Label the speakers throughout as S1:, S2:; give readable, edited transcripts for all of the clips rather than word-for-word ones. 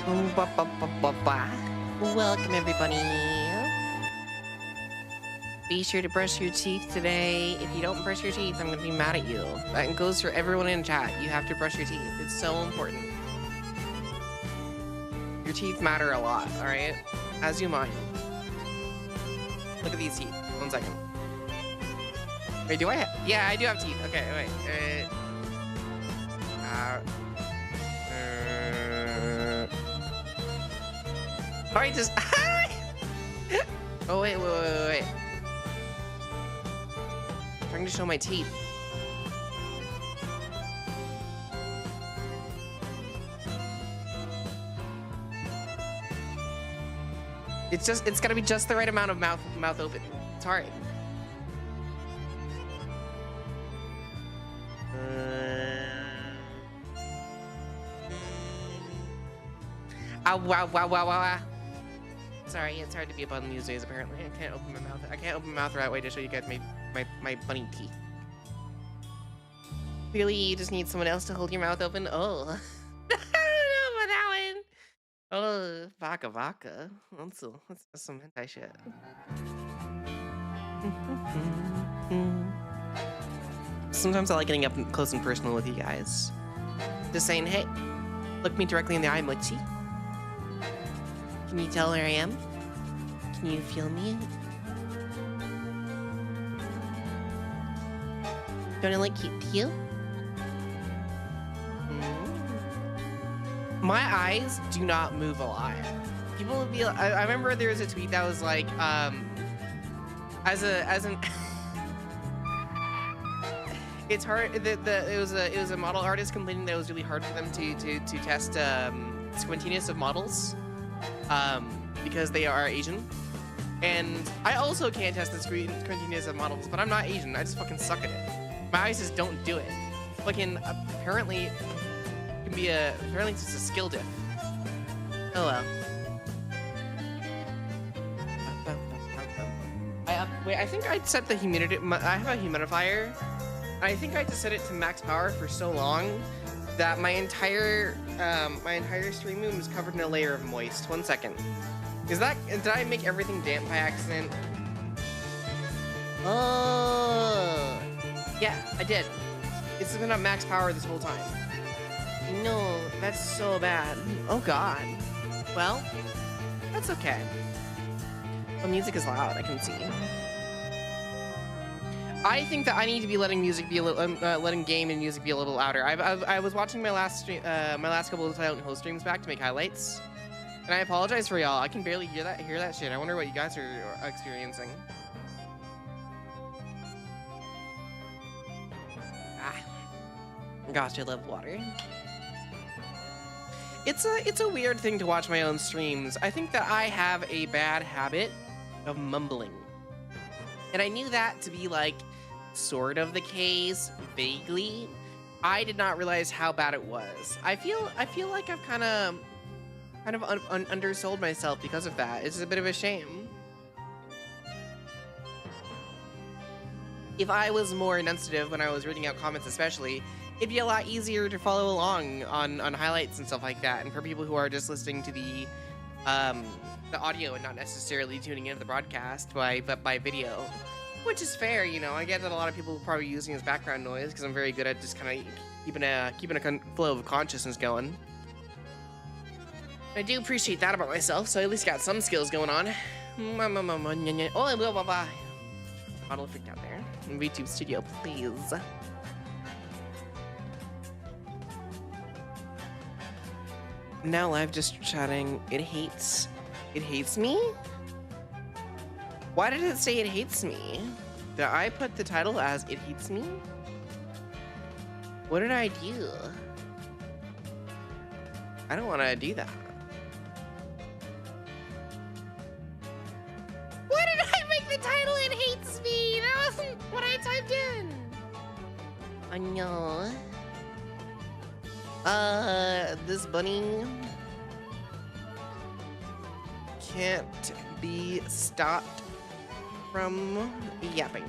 S1: Welcome, everybody. Be sure to brush your teeth today. If you don't brush your teeth, I'm going to be mad at you. That goes for everyone in chat. You have to brush your teeth. It's so important. Your teeth matter a lot, all right? As do mine. Look at these teeth. 1 second. Wait, do I have... Yeah, I do have teeth. Okay, wait. All right, just... Oh, wait. I'm trying to show my teeth. It's gotta be just the right amount of mouth open. It's hard. Wow. Sorry, it's hard to be up on these days, apparently. I can't open my mouth. I can't open my mouth the right way to show you guys my bunny teeth. Really, you just need someone else to hold your mouth open? Oh. I don't know about that one. Oh, vaca. That's some hentai shit. Sometimes I like getting up close and personal with you guys. Just saying, hey, look me directly in the eye. I'm like, see? Can you tell where I am? Can you feel me? Don't I look cute to you? My eyes do not move a lot. People will be. I remember there was a tweet that was like, it's hard. It was a model artist complaining that it was really hard for them to test squintiness of models, because they are Asian. And I also can't test the squintiness of models, but I'm not Asian. I just fucking suck at it. My eyes just don't do it. Fucking apparently. Apparently it's just a skill diff. Oh well. Wait, I think I'd set the humidity. I have a humidifier. I think I just set it to max power for so long that my entire stream room is covered in a layer of moist. 1 second. Did I make everything damp by accident? Oh, yeah, I did. It's been on max power this whole time. No, that's so bad. Oh god. Well, that's okay. The music is loud, I can see. I think that I need to be letting music be a little, letting game and music be a little louder. I was watching my last stream, my last couple of Silent Hill streams back to make highlights, and I apologize for y'all. I can barely hear that shit. I wonder what you guys are experiencing. Gosh, I love water. It's a weird thing to watch my own streams. I think that I have a bad habit of mumbling. And I knew that to be like sort of the case, vaguely. I did not realize how bad it was. I feel like I've kind of undersold myself because of that. It's a bit of a shame. If I was more enunciative when I was reading out comments especially, it'd be a lot easier to follow along on highlights and stuff like that. And for people who are just listening to the audio and not necessarily tuning into the broadcast by video, which is fair, you know. I get that a lot of people are probably using as background noise because I'm very good at just kind of keeping a flow of consciousness going. I do appreciate that about myself, so I at least got some skills going on. Oh, model freaked out there. VTube Studio, please. Now live just chatting. It hates me? Why did it say it hates me? Did I put the title as it hates me? What did I do? I don't want to do that. Why did I make the title it hates me? That wasn't what I typed in. Oh no. This bunny can't be stopped from yapping.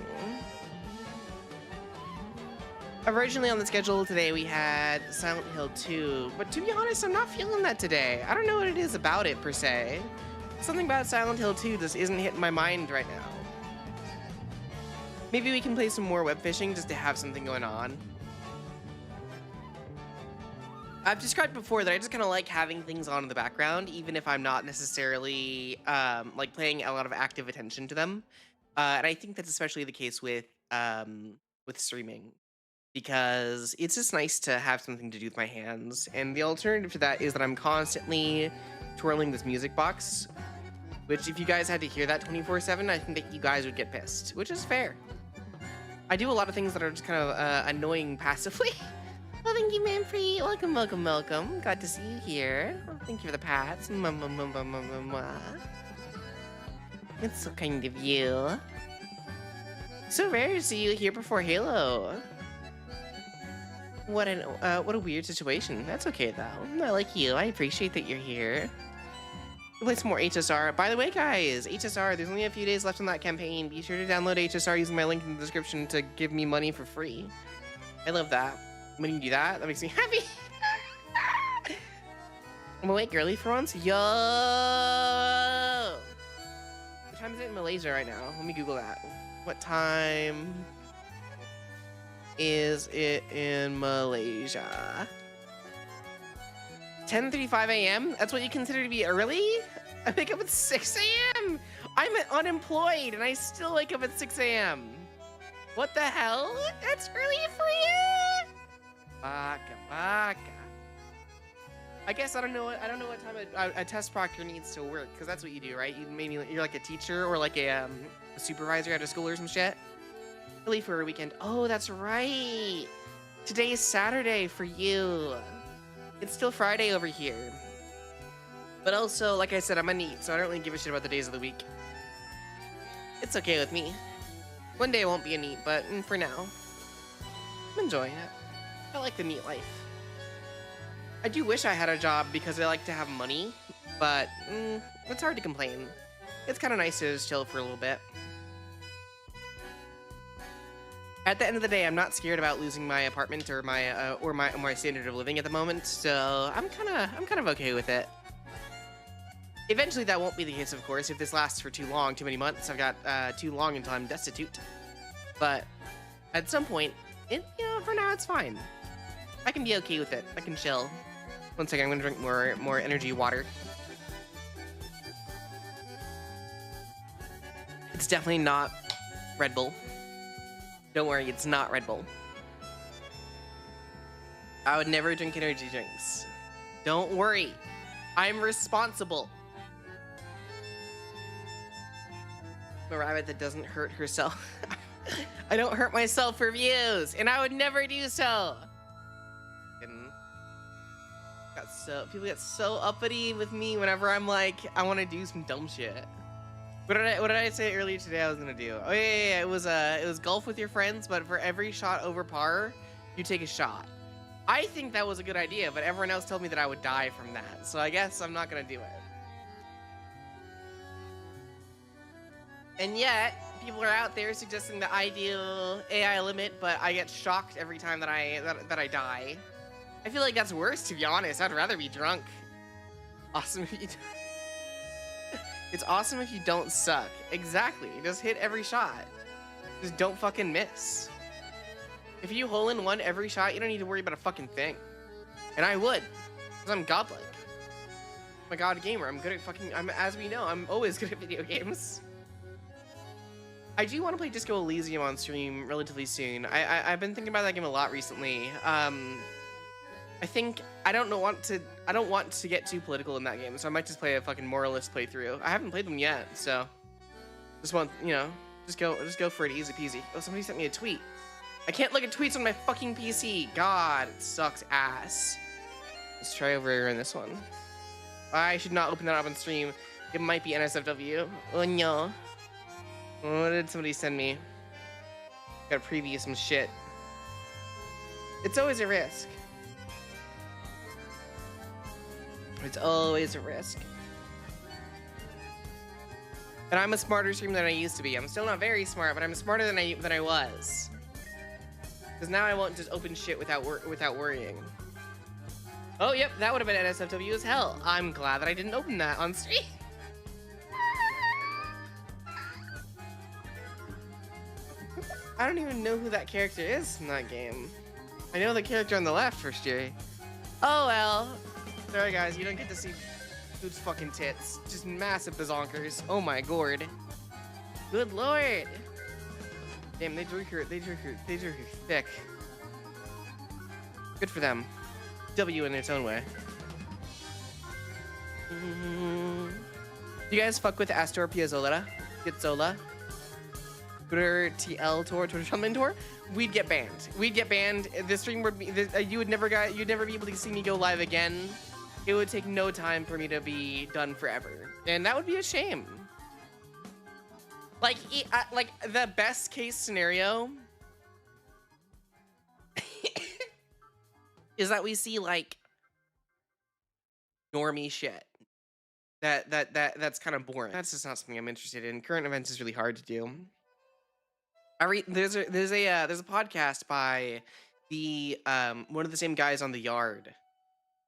S1: Originally on the schedule today, we had Silent Hill 2, but to be honest, I'm not feeling that today. I don't know what it is about it, per se. Something about Silent Hill 2 just isn't hitting my mind right now. Maybe we can play some more web fishing just to have something going on. I've described before that I just kind of like having things on in the background, even if I'm not necessarily like paying a lot of active attention to them. And I think that's especially the case with streaming, because it's just nice to have something to do with my hands. And the alternative to that is that I'm constantly twirling this music box, which if you guys had to hear that 24/7, I think that you guys would get pissed, which is fair. I do a lot of things that are just kind of annoying passively. Well, thank you, Manfrey. Welcome, welcome, welcome. Glad to see you here. Oh, thank you for the pats. It's so kind of you. So rare to see you here before Halo. What a weird situation. That's okay though. I like you. I appreciate that you're here. We'll play some more HSR. By the way, guys, HSR, there's only a few days left on that campaign. Be sure to download HSR using my link in the description to give me money for free. I love that. When you do that, that makes me happy. I'm awake early for once. Yo! What time is it in Malaysia right now? Let me Google that. What time is it in Malaysia? 10:35 a.m.? That's what you consider to be early? I wake up at 6 a.m. I'm unemployed and I still wake up at 6 a.m. What the hell? That's early for you? Baka. I guess I don't know what time a test proctor needs to work, because that's what you do, right? You're like a teacher or like a supervisor at a school or some shit. Early for a weekend. Oh, that's right. Today's Saturday for you. It's still Friday over here. But also, like I said, I'm a NEET, so I don't really give a shit about the days of the week. It's okay with me. One day I won't be a NEET, but for now, I'm enjoying it. I like the NEET life. I do wish I had a job because I like to have money, but it's hard to complain. It's kind of nice to just chill for a little bit. At the end of the day, I'm not scared about losing my apartment or my standard of living at the moment, so I'm kind of okay with it. Eventually, that won't be the case, of course, if this lasts for too long, too many months. I've got too long until I'm destitute. But at some point, for now, it's fine. I can be okay with it. I can chill. One second, I'm gonna drink more energy water. It's definitely not Red Bull. Don't worry, it's not Red Bull. I would never drink energy drinks. Don't worry. I'm responsible. A rabbit that doesn't hurt herself. I don't hurt myself for views, and I would never do so. People get so uppity with me whenever I'm like, I want to do some dumb shit. What did I say earlier today I was gonna do? Oh yeah, it was golf with your friends, but for every shot over par, you take a shot. I think that was a good idea, but everyone else told me that I would die from that, so I guess I'm not gonna do it. And yet, people are out there suggesting the ideal AI limit, but I get shocked every time that I die. I feel like that's worse, to be honest. I'd rather be drunk. Awesome if you It's awesome if you don't suck. Exactly. Just hit every shot. Just don't fucking miss. If you hole in one every shot, you don't need to worry about a fucking thing. And I would, because I'm godlike. I'm a god gamer. I'm good at as we know, I'm always good at video games. I do want to play Disco Elysium on stream relatively soon. I've been thinking about that game a lot recently. I don't want to get too political in that game, so I might just play a fucking moralist playthrough. I haven't played them yet, so just go for it, easy peasy. Oh, somebody sent me a tweet. I can't look at tweets on my fucking PC. God, it sucks ass. Let's try over here in this one. I should not open that up on stream. It might be NSFW. Oh no. What did somebody send me? Gotta preview some shit. It's always a risk. It's always a risk. And I'm a smarter streamer than I used to be. I'm still not very smart, but I'm smarter than I was. Because now I won't just open shit without worrying. Oh, yep, that would have been NSFW as hell. I'm glad that I didn't open that on stream. I don't even know who that character is in that game. I know the character on the left for sure. Oh well. Sorry guys, you don't get to see dude's fucking tits. Just massive bazonkers. Oh my gourd. Good lord. Damn, they drew her thick. Good for them. W in its own way. You guys fuck with Astor Piazzolla? Piazzolla? Twitter TL tour, Twitter Shumlin tour, we'd get banned. We'd get banned. The stream would be, you'd never be able to see me go live again. It would take no time for me to be done forever, and that would be a shame. Like, like the best case scenario is that we see like normie shit. That's kind of boring. That's just not something I'm interested in. Current events is really hard to do. There's a podcast by the one of the same guys on The Yard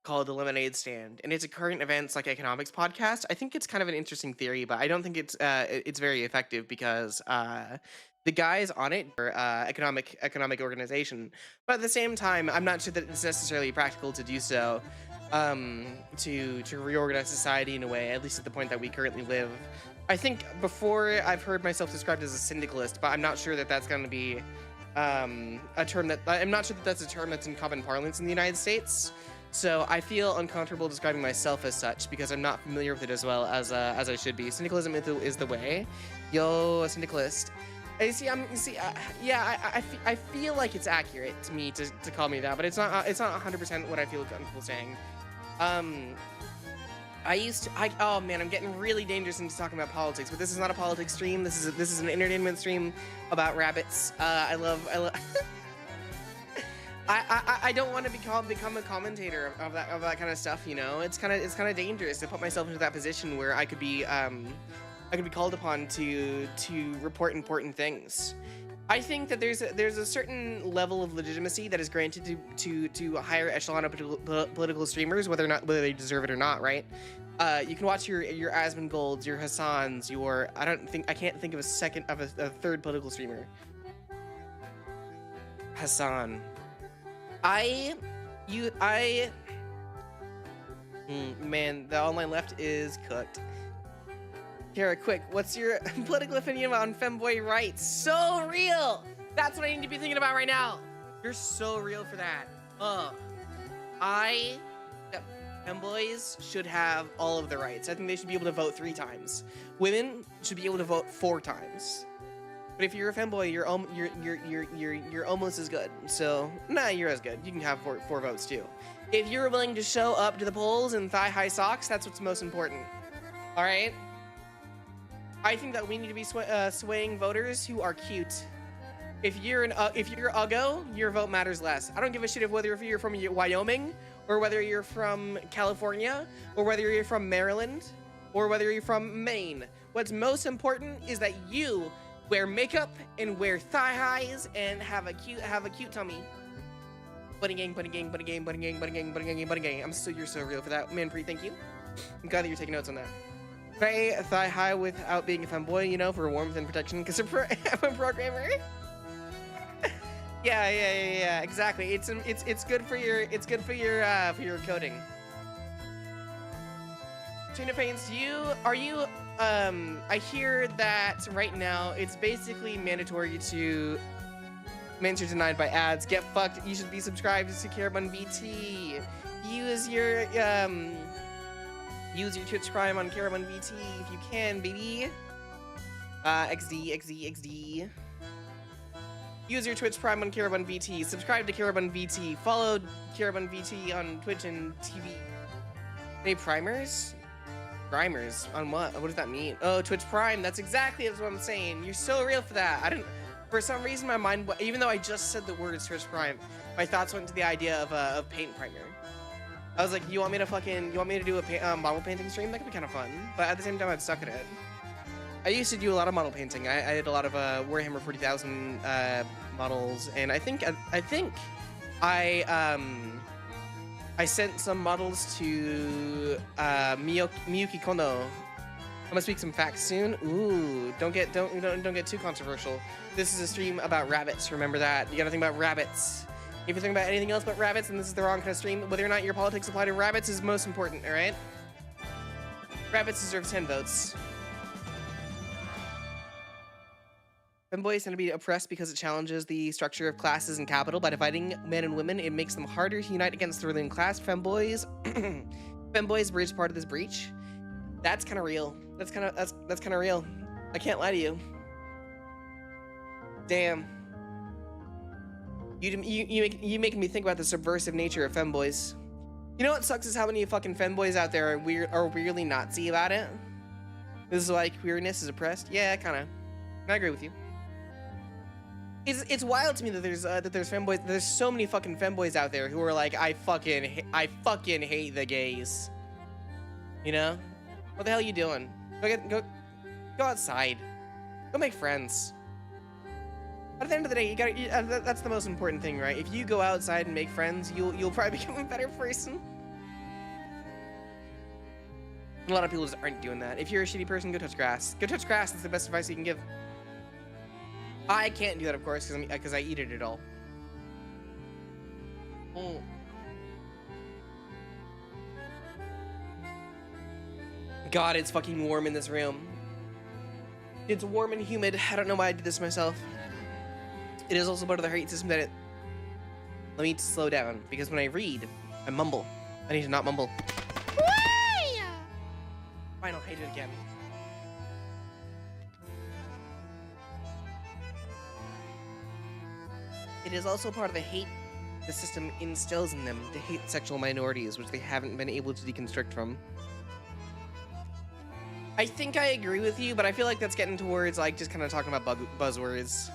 S1: called The Lemonade Stand, and it's a current events like economics podcast. I think it's kind of an interesting theory, but I don't think it's very effective because the guys on it are economic organization. But at the same time, I'm not sure that it's necessarily practical to do so to reorganize society in a way, at least at the point that we currently live. I think before I've heard myself described as a syndicalist, but I'm not sure that that's going to be a term that I'm not sure that that's a term that's in common parlance in the United States. So I feel uncomfortable describing myself as such because I'm not familiar with it as well as I should be. Syndicalism is the way. Yo, a syndicalist. Yeah, I feel like it's accurate to me to call me that, but it's not 100% what I feel comfortable saying. Oh man, I'm getting really dangerous into talking about politics, but this is not a politics stream. This is an entertainment stream about rabbits. I love I don't want to become a commentator of that kind of stuff, you know. It's kind of dangerous to put myself into that position where I could be called upon to report important things. I think that there's a certain level of legitimacy that is granted to a higher echelon of political streamers, whether they deserve it or not, right? You can watch your Asmongold's, your Hassan's, I can't think of a third political streamer. Hassan. Man, the online left is cooked. Kara, quick, what's your political opinion on femboy rights? So real! That's what I need to be thinking about right now. You're so real for that. Femboys should have all of the rights. I think they should be able to vote 3 times. Women should be able to vote 4 times. But if you're a femboy, you're almost as good. So, nah, you're as good. You can have 4 votes too. If you're willing to show up to the polls in thigh-high socks, that's what's most important. All right? I think that we need to be swaying voters who are cute. If you're uggo, your vote matters less. I don't give a shit whether you're from Wyoming, or whether you're from California, or whether you're from Maryland, or whether you're from Maine. What's most important is that you wear makeup and wear thigh highs and have a cute tummy. Bunny gang, bunny gang, bunny gang, bunny gang, bunny gang, bunny gang, bunny gang. You're so real for that, Manpreet. Thank you. I'm glad that you're taking notes on that. Try a thigh high without being a femboy, you know, for warmth and protection. Because I'm a programmer. Yeah, exactly. It's good for your coding. Trina Pains, I hear that right now it's basically mandatory to mention denied by ads. Get fucked. You should be subscribed to Carabun VT. Use your Twitch Prime on Carabun VT if you can, baby. XD. Use your Twitch Prime on Carabun VT. Subscribe to Carabun VT. Follow Carabun VT on Twitch and TV. Any primers? Primers? On what? What does that mean? Oh, Twitch Prime. That's exactly what I'm saying. You're so real for that. For some reason, my mind, even though I just said the words Twitch Prime, my thoughts went to the idea of paint primer. I was like, you want me to do a model painting stream? That could be kind of fun. But at the same time, I'd suck at it. I used to do a lot of model painting. I did a lot of Warhammer 40,000 models, and I think I sent some models to Miyuki Kono. I'm gonna speak some facts soon. Ooh, don't get too controversial. This is a stream about rabbits. Remember that. You gotta think about rabbits. If you're thinking about anything else but rabbits, then this is the wrong kind of stream. Whether or not your politics apply to rabbits is most important. All right. Rabbits deserve 10 votes. Femboys tend to be oppressed because it challenges the structure of classes and capital. By dividing men and women, it makes them harder to unite against the ruling class. Femboys bridge part of this breach. That's kind of real. That's kind of real. I can't lie to you. Damn. You making me think about the subversive nature of femboys. You know what sucks is how many fucking femboys out there are weirdly Nazi about it. This is why queerness is oppressed. Yeah, kind of. I agree with you. It's wild to me that there's femboys. There's so many fucking femboys out there who are like, I fucking hate the gays. You know? What the hell are you doing? Go outside. Go make friends. But at the end of the day, that's the most important thing, right? If you go outside and make friends, you'll probably become a better person. A lot of people just aren't doing that. If you're a shitty person, go touch grass. Go touch grass. That's the best advice you can give. I can't do that, of course, because I eat it all. Mm. God, it's fucking warm in this room. It's warm and humid. I don't know why I did this myself. It is also part of the hate system that it... Let me slow down, because when I read, I mumble. I need to not mumble. Fine, I'll hate it again. It is also part of the hate the system instills in them to hate sexual minorities, which they haven't been able to deconstruct from. I think I agree with you, but I feel like that's getting towards like just kind of talking about buzzwords.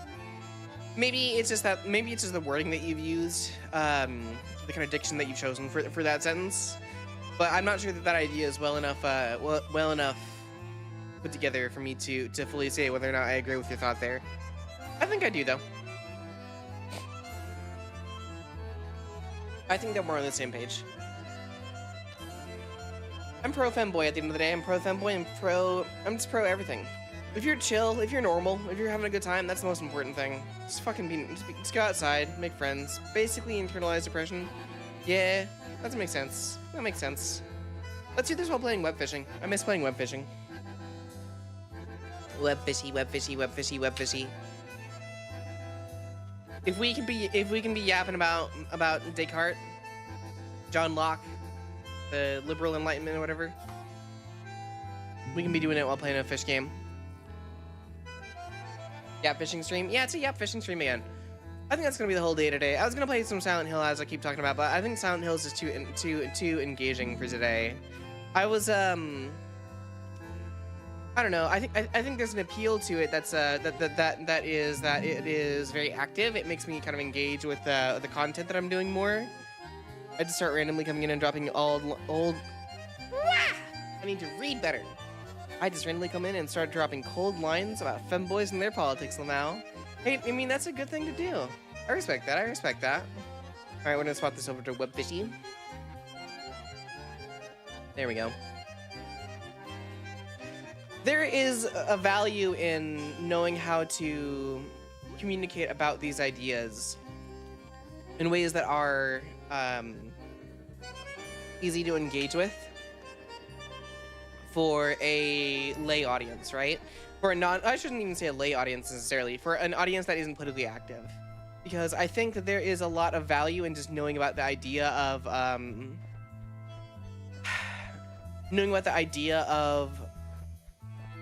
S1: Maybe it's just the wording that you've used, the kind of diction that you've chosen for that sentence. But I'm not sure that idea is well enough put together for me to fully say whether or not I agree with your thought there. I think I do though. I think that we're on the same page. I'm pro femboy at the end of the day. I'm pro femboy and I'm just pro everything. If you're chill, if you're normal, if you're having a good time, that's the most important thing. Just just go outside, make friends. Basically internalize depression. Yeah, that doesn't make sense. That makes sense. Let's do this while playing web fishing. I miss playing web fishing. Web fishy, web fishy, web fishy, web fishy. If we can be yapping about Descartes, John Locke, the liberal enlightenment or whatever, we can be doing it while playing a fish game. Yap fishing stream? Yeah, it's a yap fishing stream again. I think that's gonna be the whole day today. I was gonna play some Silent Hill as I keep talking about, but I think Silent Hill is just too engaging for today. I was I don't know. I think there's an appeal to it that's that it is very active. It makes me kind of engage with the content that I'm doing more. I just start randomly coming in and dropping old. I need to read better. I just randomly come in and start dropping cold lines about femboys and their politics now. Hey, I mean that's a good thing to do. I respect that. I respect that. All right, we're gonna swap this over to web fishy. There we go. There is a value in knowing how to communicate about these ideas in ways that are easy to engage with for a lay audience, right? For a I shouldn't even say a lay audience necessarily, for an audience that isn't politically active. Because I think that there is a lot of value in just knowing about the idea of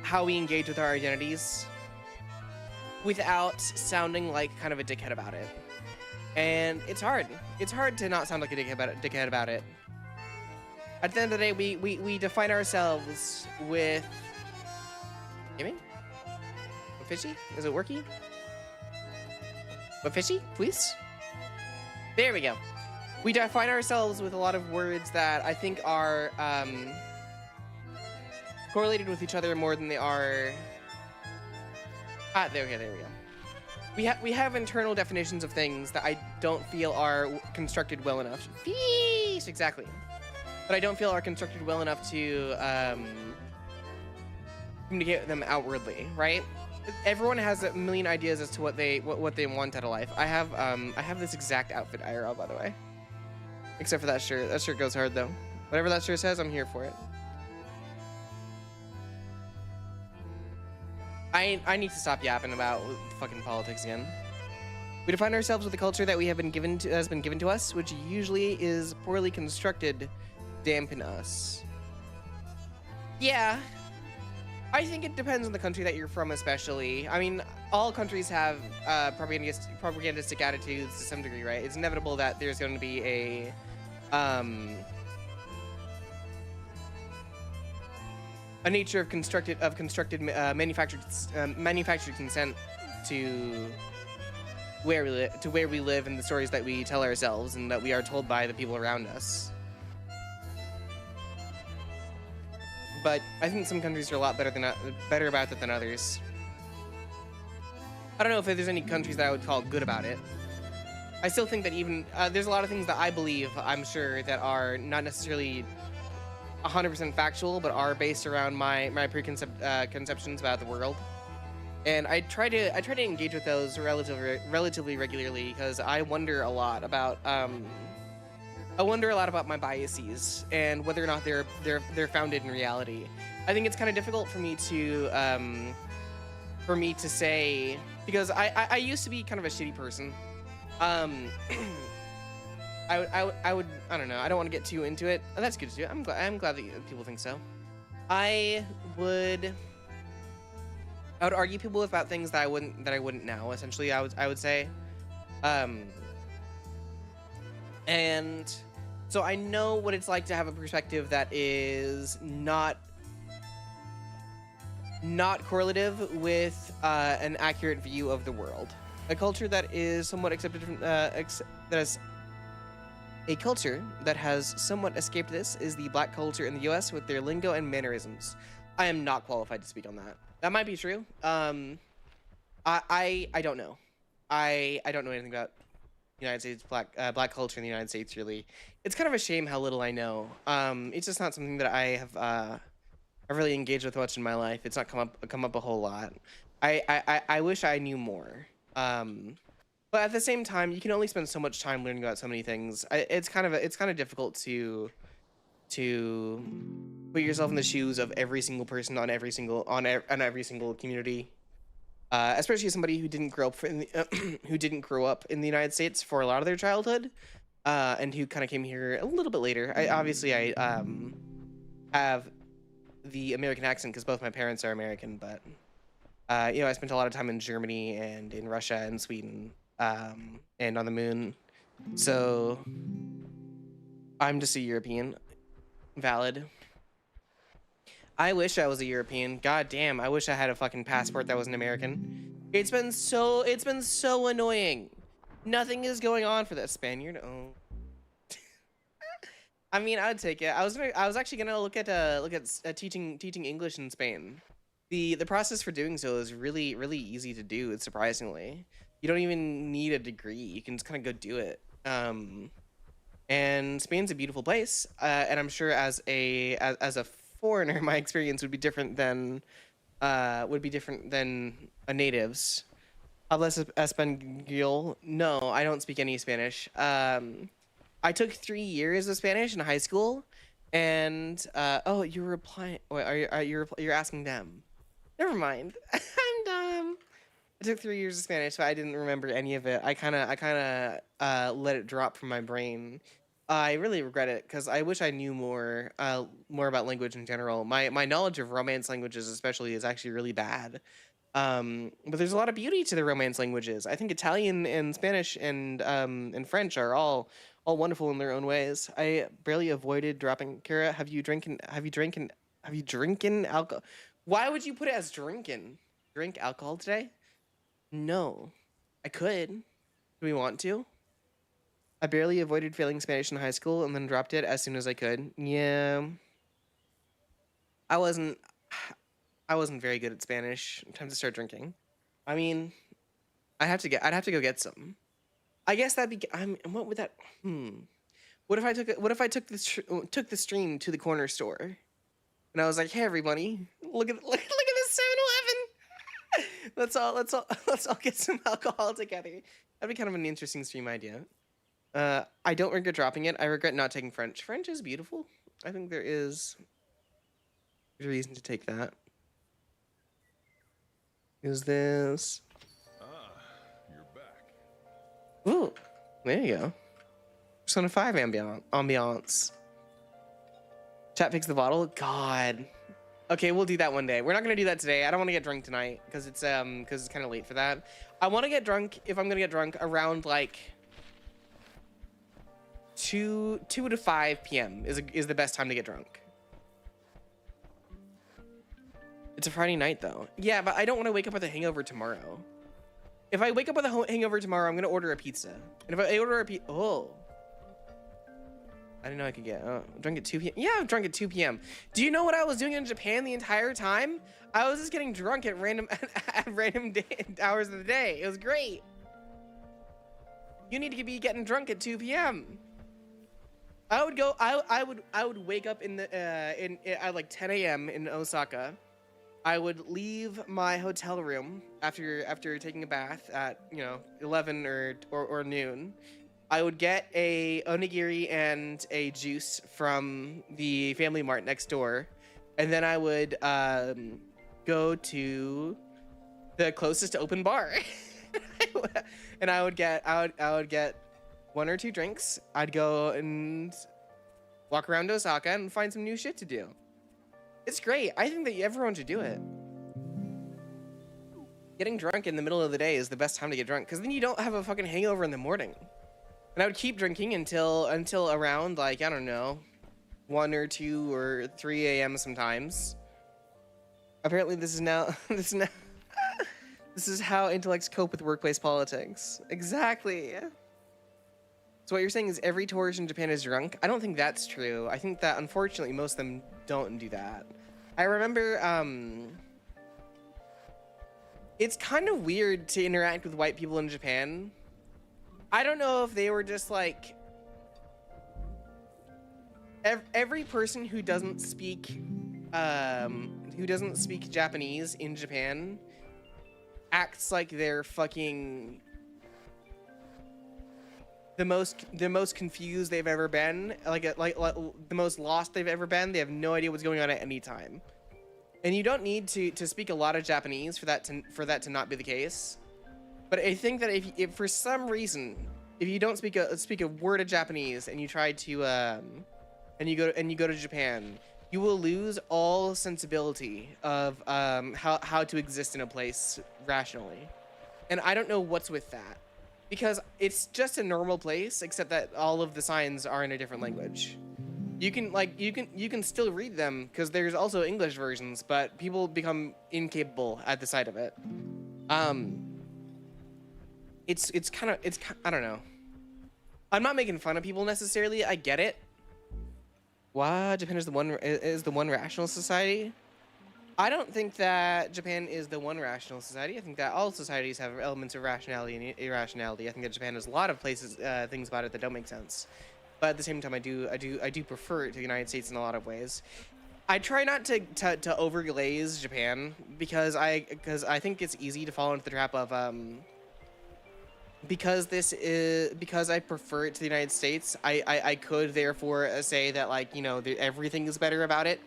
S1: how we engage with our identities without sounding like kind of a dickhead about it. And it's hard. It's hard to not sound like a dickhead about it. At the end of the day, we define ourselves with... Gaming? What fishy? Is it working? What fishy? Please? There we go. We define ourselves with a lot of words that I think are correlated with each other more than they are... there we go. we have internal definitions of things that I don't feel are constructed well enough. Feast, exactly. But I don't feel are constructed well enough to communicate them outwardly, right? Everyone has a million ideas as to what they want out of life. I have this exact outfit IRL, by the way. Except for that shirt. That shirt goes hard though. Whatever that shirt says, I'm here for it. I need to stop yapping about fucking politics again. We define ourselves with the culture that we have been given to has been given to us, which usually is poorly constructed, dampen us. Yeah, I think it depends on the country that you're from, especially. I mean, all countries have propagandistic attitudes to some degree, right? It's inevitable that there's going to be a nature of constructed manufactured consent to where we live and the stories that we tell ourselves and that we are told by the people around us. But I think some countries are a lot better about it than others. I don't know if there's any countries that I would call good about it. I still think that even there's a lot of things that I believe, I'm sure, that are not necessarily 100% factual, but are based around my conceptions about the world. And I try to engage with those relatively regularly because I wonder a lot about my biases and whether or not they're founded in reality. I think it's kind of difficult for me to say, because I used to be kind of a shitty person. I don't know. I don't want to get too into it. Oh, that's good too. I'm glad that people think so. I would argue people about things that I wouldn't now. Essentially, I would say, and so I know what it's like to have a perspective that is not correlative with an accurate view of the world. A culture that is somewhat accepted from a culture that has somewhat escaped this is the black culture in the U.S. with their lingo and mannerisms. I am not qualified to speak on that. That might be true. I don't know. I don't know anything about United States black culture in the United States. Really, it's kind of a shame how little I know. It's just not something that I have I've really engaged with much in my life. It's not come up a whole lot. I wish I knew more. But at the same time, you can only spend so much time learning about so many things. It's kind of difficult to put yourself in the shoes of every single person on every single community, especially as somebody who didn't grow up who didn't grow up in the United States for a lot of their childhood, and who kind of came here a little bit later. I have the American accent because both my parents are American, but I spent a lot of time in Germany and in Russia and Sweden, and on the moon. So I'm just a European. Valid. I wish I was a European. God damn, I wish I had a fucking passport that was an American. It's been so annoying. Nothing is going on for that Spaniard. Oh. I mean, I'd take it. I was actually gonna look at teaching English in Spain. The process for doing so is really easy to do. It's surprisingly. You don't even need a degree. You can just kind of go do it. And Spain's a beautiful place. And I'm sure as a foreigner, my experience would be different than a native's. Hablas español? No, I don't speak any Spanish. I took 3 years of Spanish in high school, and oh, you're replying. Wait, you're asking them? Never mind. I'm dumb. I took 3 years of Spanish, so I didn't remember any of it. I kind of let it drop from my brain. I really regret it because I wish I knew more about language in general. My knowledge of Romance languages, especially, is actually really bad. But there's a lot of beauty to the Romance languages. I think Italian and Spanish and French are all wonderful in their own ways. I barely avoided dropping. Kara, have you drinking alcohol? Why would you put it as drinking? Drink alcohol today? No. I could. Do we want to? I barely avoided failing Spanish in high school and then dropped it as soon as I could. Yeah. I wasn't very good at Spanish. Time to start drinking. I mean, I'd have to go get some. I guess that'd be. What would that? What if I took the stream to the corner store, and I was like, hey everybody, look at this 7-Eleven. let's all get some alcohol together. That'd be kind of an interesting stream idea. I don't regret dropping it. I regret not taking French. French is beautiful. I think there is a reason to take that. Is this?
S2: You're back.
S1: Ooh, there you go. Persona 5 ambiance. Chat picks the bottle. God. Okay, we'll do that one day. We're not gonna do that today. I don't want to get drunk tonight because it's kind of late for that. I want to get drunk if I'm gonna get drunk around like 2 to 5 p.m. is the best time to get drunk. It's a Friday night though. Yeah, but I don't want to wake up with a hangover tomorrow. If I wake up with a hangover tomorrow, I'm gonna order a pizza. And if I order a pizza, I didn't know I could get drunk at 2 p.m. Yeah, I'm drunk at 2 p.m. Do you know what I was doing in Japan the entire time? I was just getting drunk at random hours of the day. It was great. You need to be getting drunk at 2 p.m. I would wake up at like 10 a.m. in Osaka. I would leave my hotel room after taking a bath at 11 or noon. I would get a onigiri and a juice from the Family Mart next door, and then I would go to the closest open bar, and I would get 1 or 2 drinks. I'd go and walk around Osaka and find some new shit to do. It's great. I think that everyone should do it. Getting drunk in the middle of the day is the best time to get drunk, because then you don't have a fucking hangover in the morning. And I would keep drinking until around, like, I don't know, 1 or 2 or 3 a.m. sometimes. Apparently this is how intellects cope with workplace politics. Exactly. So what you're saying is every tourist in Japan is drunk? I don't think that's true. I think that unfortunately most of them don't do that. I remember it's kind of weird to interact with white people in Japan. I don't know if they were just like every person who doesn't speak Japanese in Japan acts like they're fucking the most confused they've ever been, like the most lost they've ever been. They have no idea what's going on at any time. And you don't need to speak a lot of Japanese for that to not be the case. But I think that if for some reason, if you don't speak a word of Japanese and you try to and you go to Japan, you will lose all sensibility of how to exist in a place rationally. And I don't know what's with that, because it's just a normal place, except that all of the signs are in a different language. You can still read them because there's also English versions, but people become incapable at the sight of it. It's kind of I don't know. I'm not making fun of people necessarily. I get it. Why Japan is the one rational society? I don't think that Japan is the one rational society. I think that all societies have elements of rationality and irrationality. I think that Japan has a lot of things about it that don't make sense. But at the same time, I do prefer it to the United States in a lot of ways. I try not to overglaze Japan because I think it's easy to fall into the trap of because I prefer it to the United States. I could therefore say that, like, everything is better about it,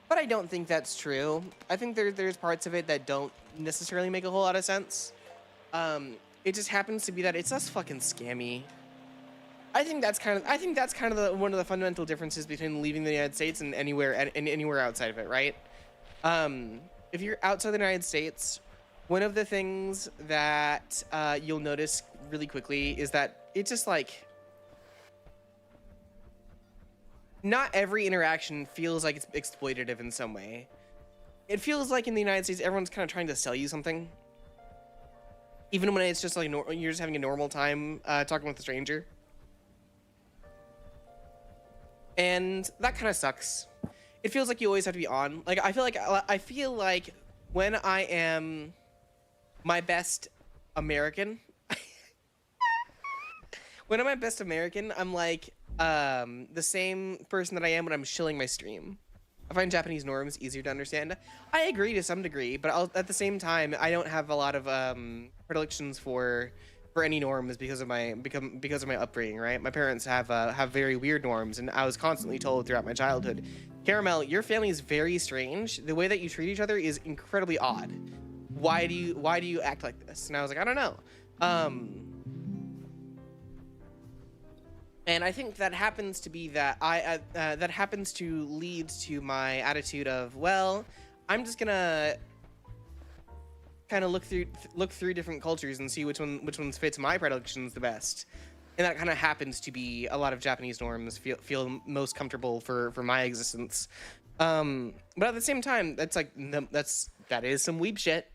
S1: but I don't think that's true. I think there's parts of it that don't necessarily make a whole lot of sense. It just happens to be that it's less fucking scammy. I think that's kind of one of the fundamental differences between leaving the United States and anywhere outside of it, right? If you're outside the United States, one of the things that you'll notice really quickly is that it's just like not every interaction feels like it's exploitative in some way. It feels like in the United States, everyone's kind of trying to sell you something, even when it's just like you're just having a normal time talking with a stranger. And that kind of sucks. It feels like you always have to be on. Like I feel like when I am my best American When I'm at Best American, I'm like the same person that I am when I'm shilling my stream. I find Japanese norms easier to understand. I agree to some degree, but at the same time, I don't have a lot of predilections for any norms because of my upbringing. Right, my parents have very weird norms, and I was constantly told throughout my childhood, Caramel, your family is very strange. The way that you treat each other is incredibly odd. Why do you act like this? And I was like, I don't know. And I think that happens to be that that happens to lead to my attitude of, well, I'm just gonna kind of look through different cultures and see which ones fits my predilections the best. And that kind of happens to be a lot of Japanese norms feel most comfortable for my existence. But at the same time, that's like that is some weeb shit.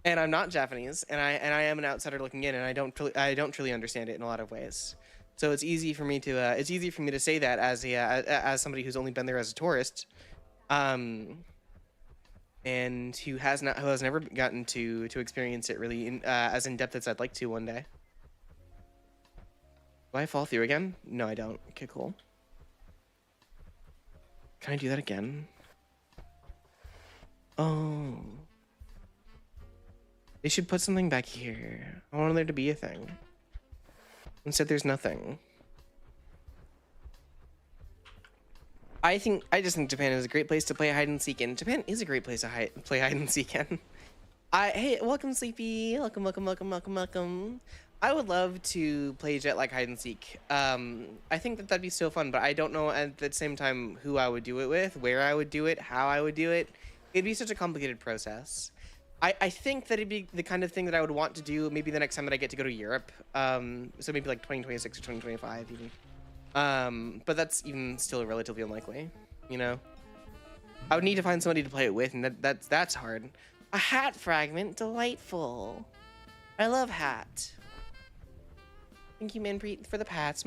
S1: And I'm not Japanese, and I am an outsider looking in, and I don't truly understand it in a lot of ways. So it's easy for me to say that as somebody who's only been there as a tourist, and who has never gotten to experience it really as in depth as I'd like to one day. Do I fall through again? No, I don't. Okay, cool. Can I do that again? Oh. They should put something back here. I wanted there to be a thing. Instead, there's nothing. I just think Japan is a great place to play hide and seek in. Japan is a great place to play hide and seek in. Hey, welcome, Sleepy. Welcome. I would love to play Jet like hide and seek. I think that'd be so fun, but I don't know at the same time who I would do it with, where I would do it, how I would do it. It'd be such a complicated process. I think that it'd be the kind of thing that I would want to do maybe the next time that I get to go to Europe. So maybe like 2026 or 2025 even. But that's even still relatively unlikely, you know? I would need to find somebody to play it with, and that's hard. A hat fragment, delightful. I love hat. Thank you, Manpreet, for the pats.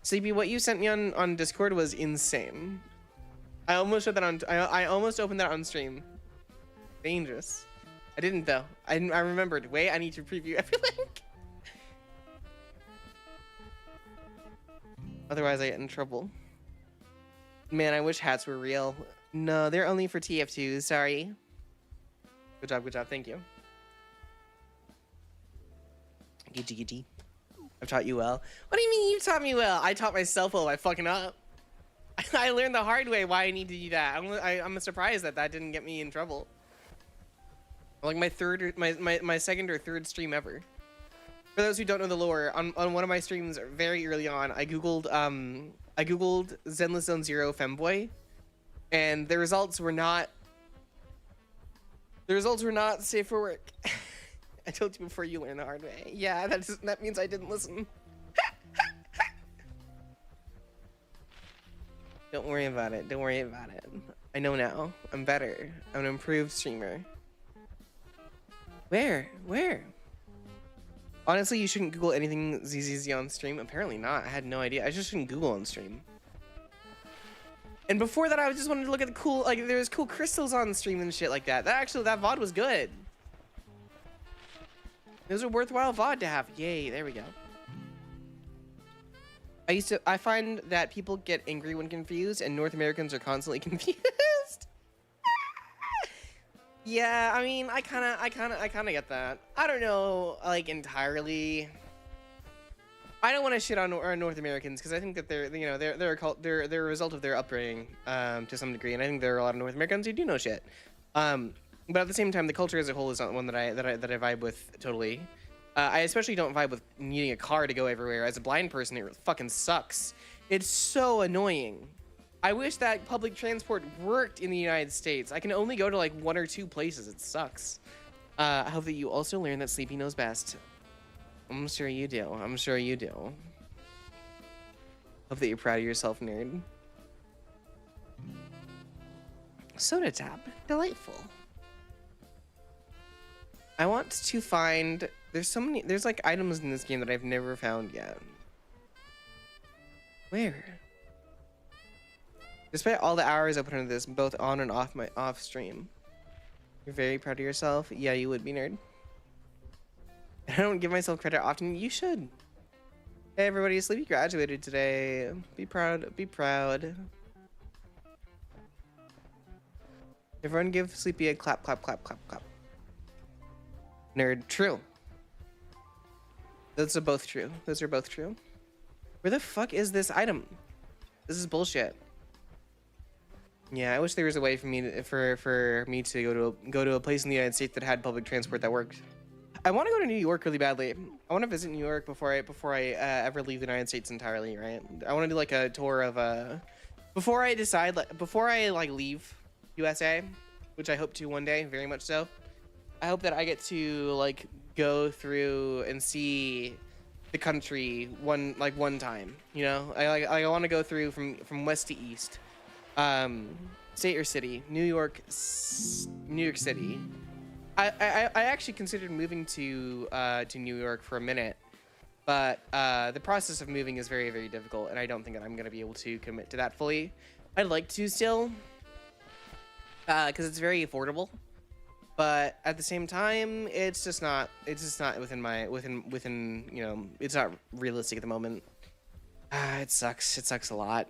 S1: Sleepy, what you sent me on Discord was insane. I almost showed that on. I almost opened that on stream. Dangerous. I didn't though. I remembered. Wait, I need to preview every link. Otherwise, I get in trouble. Man, I wish hats were real. No, they're only for TF2. Sorry. Good job. Thank you. Giddy. I've taught you well. What do you mean you taught me well? I taught myself well by fucking up. I learned the hard way why I need to do that. I'm surprised that didn't get me in trouble. Like my second or third stream ever. For those who don't know the lore, on one of my streams very early on, I googled Zenless Zone Zero femboy, and the results were not safe for work. I told you before, you learn the hard way. Yeah, that means I didn't listen. Don't worry about it. I know now. I'm better. I'm an improved streamer. Where? Honestly, you shouldn't Google anything ZZZ on stream. Apparently not. I had no idea. I just shouldn't Google on stream. And before that, I just wanted to look at the cool, like, there's cool crystals on stream and shit like that. That VOD was good. It was a worthwhile VOD to have. Yay, there we go. I find that people get angry when confused, and North Americans are constantly confused. Yeah, I mean, I kind of get that. I don't know, like, entirely. I don't want to shit on North Americans because I think that they're a result of their upbringing to some degree, and I think there are a lot of North Americans who do know shit. But at the same time, the culture as a whole is not one that I vibe with totally. I especially don't vibe with needing a car to go everywhere. As a blind person, it fucking sucks. It's so annoying. I wish that public transport worked in the United States. I can only go to like 1 or 2 places. It sucks. I hope that you also learn that Sleepy knows best. I'm sure you do. Hope that you're proud of yourself, nerd. Soda tap. Delightful. I want to find... There's like items in this game that I've never found yet. Where? Despite all the hours I put into this, both on and off my stream. You're very proud of yourself? Yeah, you would be, nerd. I don't give myself credit often. You should. Hey everybody, Sleepy graduated today. Be proud, be proud. Everyone give Sleepy a clap, clap, clap, clap, clap. Nerd, true. Those are both true. Those are both true. Where the fuck is this item? This is bullshit. Yeah, I wish there was a way for me to, for me to go to a place in the United States that had public transport that worked. I want to go to New York really badly. I want to visit New York before I ever leave the United States entirely. Right? I want to do like a tour of before I decide, like before I like leave USA, which I hope to one day, very much so. I hope that I get to like go through and see the country one time. You know, I want to go through from west to east. State or city? New York City. I actually considered moving to New York for a minute, but the process of moving is very, very difficult, and I don't think that I'm gonna be able to commit to that fully. I'd like to still, because it's very affordable, but at the same time, it's just not within you know, it's not realistic at the moment. It sucks a lot.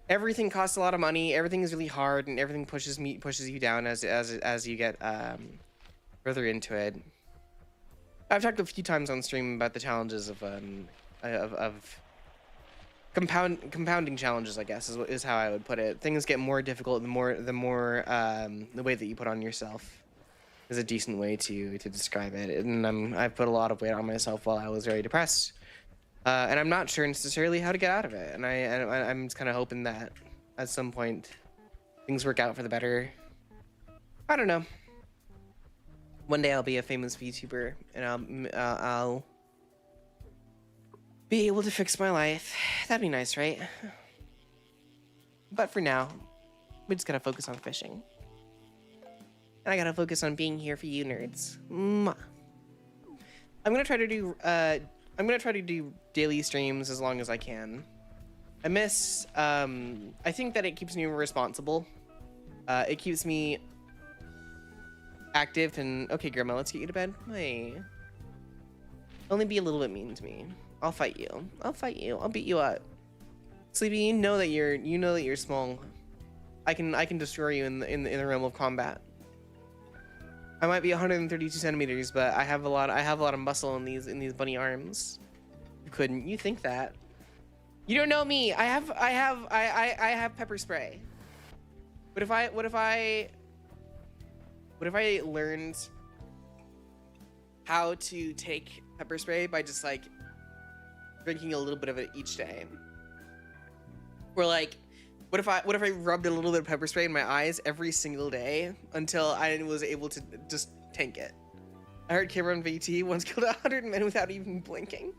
S1: Everything costs a lot of money. Everything is really hard, and everything pushes you down as you get further into it. I've talked a few times on stream about the challenges of compounding challenges, I guess is how I would put it. Things get more difficult the more the weight that you put on yourself is a decent way to describe it. And I've put a lot of weight on myself while I was very depressed. And I'm not sure necessarily how to get out of it. And I'm just kind of hoping that at some point things work out for the better. I don't know. One day I'll be a famous VTuber and I'll be able to fix my life. That'd be nice, right? But for now, we just gotta focus on fishing. And I gotta focus on being here for you nerds. Mwah. I'm gonna try to do daily streams as long as I can. I think that it keeps me responsible. It keeps me active and okay, Grandma, let's get you to bed. Hey. Only be a little bit mean to me. I'll fight you. I'll beat you up. Sleepy, you know that you're small. I can destroy you in the realm of combat. I might be 132 centimeters, but I have a lot of muscle in these bunny arms. You think that? You don't know me. I have pepper spray. What if I learned how to take pepper spray by just like drinking a little bit of it each day? Or like, what if I rubbed a little bit of pepper spray in my eyes every single day until I was able to just tank it? I heard Cameron VT once killed 100 men without even blinking.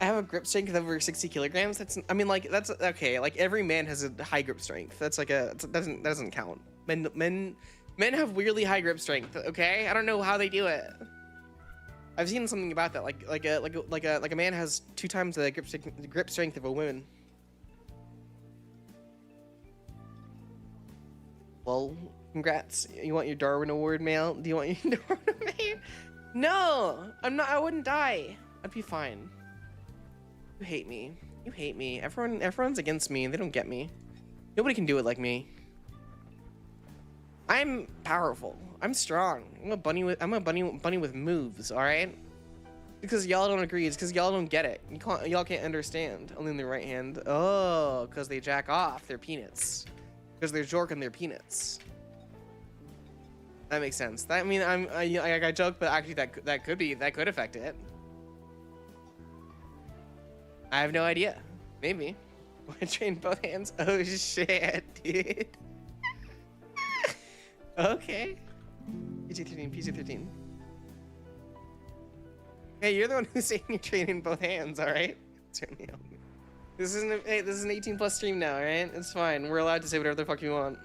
S1: I have a grip strength of over 60 kilograms. That's okay. Like every man has a high grip strength. That's like that doesn't count. Men have weirdly high grip strength. Okay, I don't know how they do it. I've seen something about that. Like a man has 2 times the grip strength of a woman. Well, congrats. You want your Darwin Award, male? Do you want your Darwin Award? No, I'm not. I wouldn't die. I'd be fine. You hate me. You hate me. Everyone's against me. They don't get me. Nobody can do it like me. I'm powerful. I'm strong. I'm a bunny with moves. All right. Because y'all don't agree. It's because y'all don't get it. Y'all can't understand. Only in the right hand. Oh, because they jack off their peanuts. Because they're jorking their peanuts. That makes sense. I mean, I joke, but actually that could affect it. I have no idea. Maybe. Want to train both hands? Oh shit, dude. Okay. PG-13. Hey, you're the one who's saying you're training both hands, all right? Certainly help me. This is an 18+ stream now, all right? It's fine. We're allowed to say whatever the fuck you want.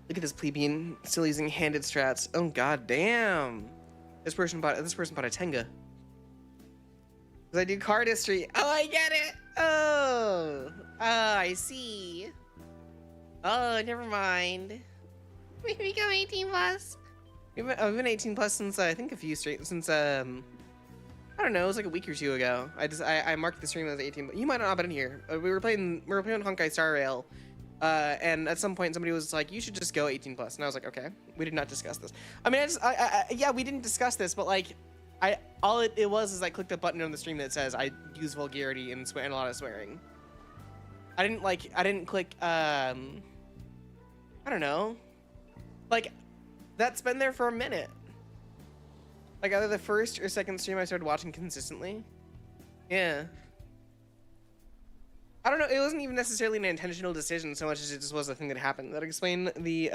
S1: Look at this plebeian still using handed strats. Oh god damn. This person bought a Tenga. I do cardistry. Oh, I get it. Oh, I see. Oh, never mind. We become 18 plus. I've been 18 plus since I think I don't know, it was like a week or two ago. I marked the stream as 18. But you might not have been in here. We were playing Honkai Star Rail, and at some point somebody was like, "You should just go 18 plus," and I was like, "Okay." We did not discuss this. I mean, yeah, we didn't discuss this, but like, all it was is I clicked a button on the stream that says I use vulgarity and a lot of swearing. I didn't click. I don't know. Like, that's been there for a minute. Like either the first or second stream I started watching consistently. Yeah. I don't know, it wasn't even necessarily an intentional decision so much as it just was a thing that happened. That explained the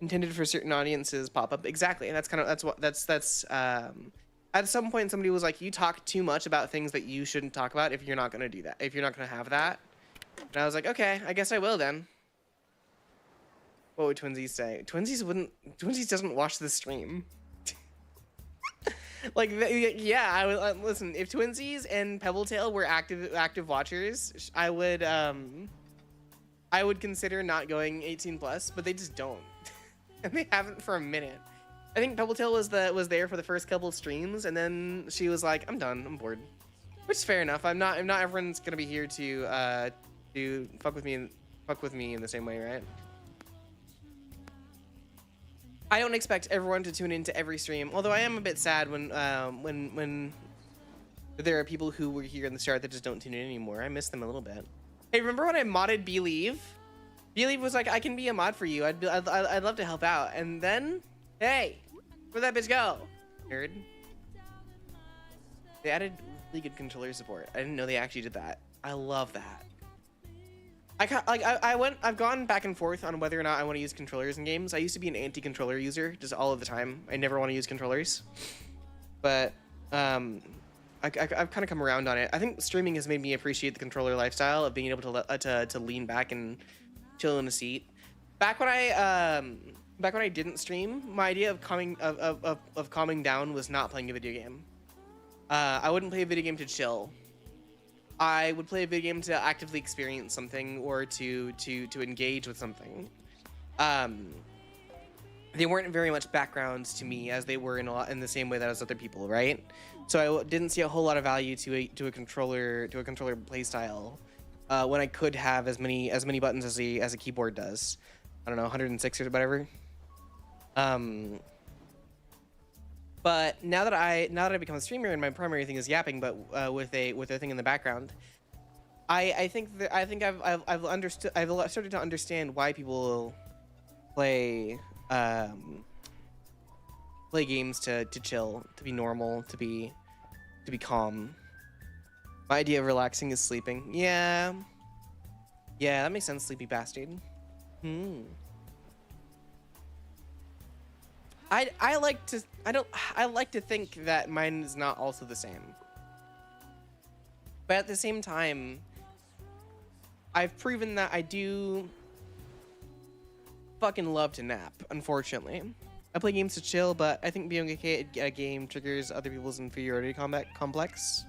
S1: intended for certain audiences pop-up. Exactly. And that's at some point somebody was like, you talk too much about things that you shouldn't talk about if you're not gonna do that. If you're not gonna have that. And I was like, okay, I guess I will then. What would Twinsies say? Twinsies doesn't watch the stream. Like, yeah, I would listen. If Twinsies and Pebbletail were active watchers, I would consider not going 18 plus, but they just don't, and they haven't for a minute. I think Pebbletail was there for the first couple of streams, and then she was like, "I'm done. I'm bored," which is fair enough. Not everyone's gonna be here to fuck with me in the same way, right? I don't expect everyone to tune into every stream, although I am a bit sad when there are people who were here in the start that just don't tune in anymore. I miss them a little bit. Hey, remember when I modded Believe? Believe was like, I can be a mod for you. I'd love to help out. And then, hey, where'd that bitch go? Nerd. They added really good controller support. I didn't know they actually did that. I love that. I've gone back and forth on whether or not I want to use controllers in games. I used to be an anti-controller user, just all of the time. I never want to use controllers, but I've kind of come around on it. I think streaming has made me appreciate the controller lifestyle of being able to lean back and chill in a seat. Back when I didn't stream, my idea of calming down was not playing a video game. I wouldn't play a video game to chill. I would play a video game to actively experience something or to engage with something. They weren't very much backgrounds to me as they were in the same way that as other people, right? So I didn't see a whole lot of value to a controller playstyle when I could have as many buttons as a keyboard does. I don't know, 106 or whatever. But now that I become a streamer and my primary thing is yapping, but with a thing in the background, I think I've started to understand why people play games to chill, to be normal, to be calm. My idea of relaxing is sleeping. Yeah, that makes sense, sleepy bastard. I like to think that mine is not also the same. But at the same time, I've proven that I do fucking love to nap, unfortunately. I play games to chill, but I think being okay at a game triggers other people's inferiority complex.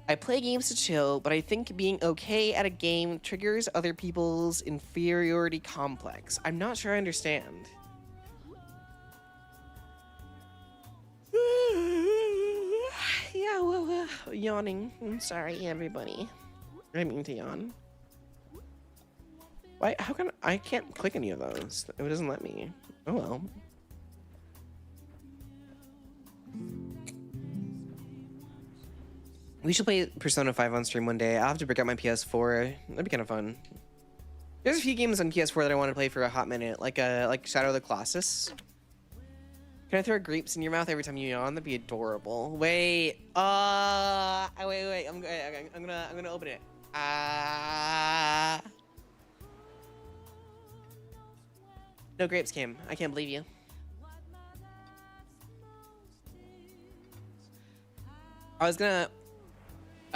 S1: I play games to chill, but I think being okay at a game triggers other people's inferiority complex. I'm not sure I understand. Yeah, well, yawning. I'm sorry, everybody. I mean to yawn. Why? How can I can't click any of those? It doesn't let me. Oh well. We should play Persona 5 on stream one day. I'll have to break out my PS4. That'd be kind of fun. There's a few games on PS4 that I want to play for a hot minute, like Shadow of the Colossus. Can I throw grapes in your mouth every time you yawn? That'd be adorable. Wait. Wait. I'm gonna open it. No grapes, Kim. I can't believe you. I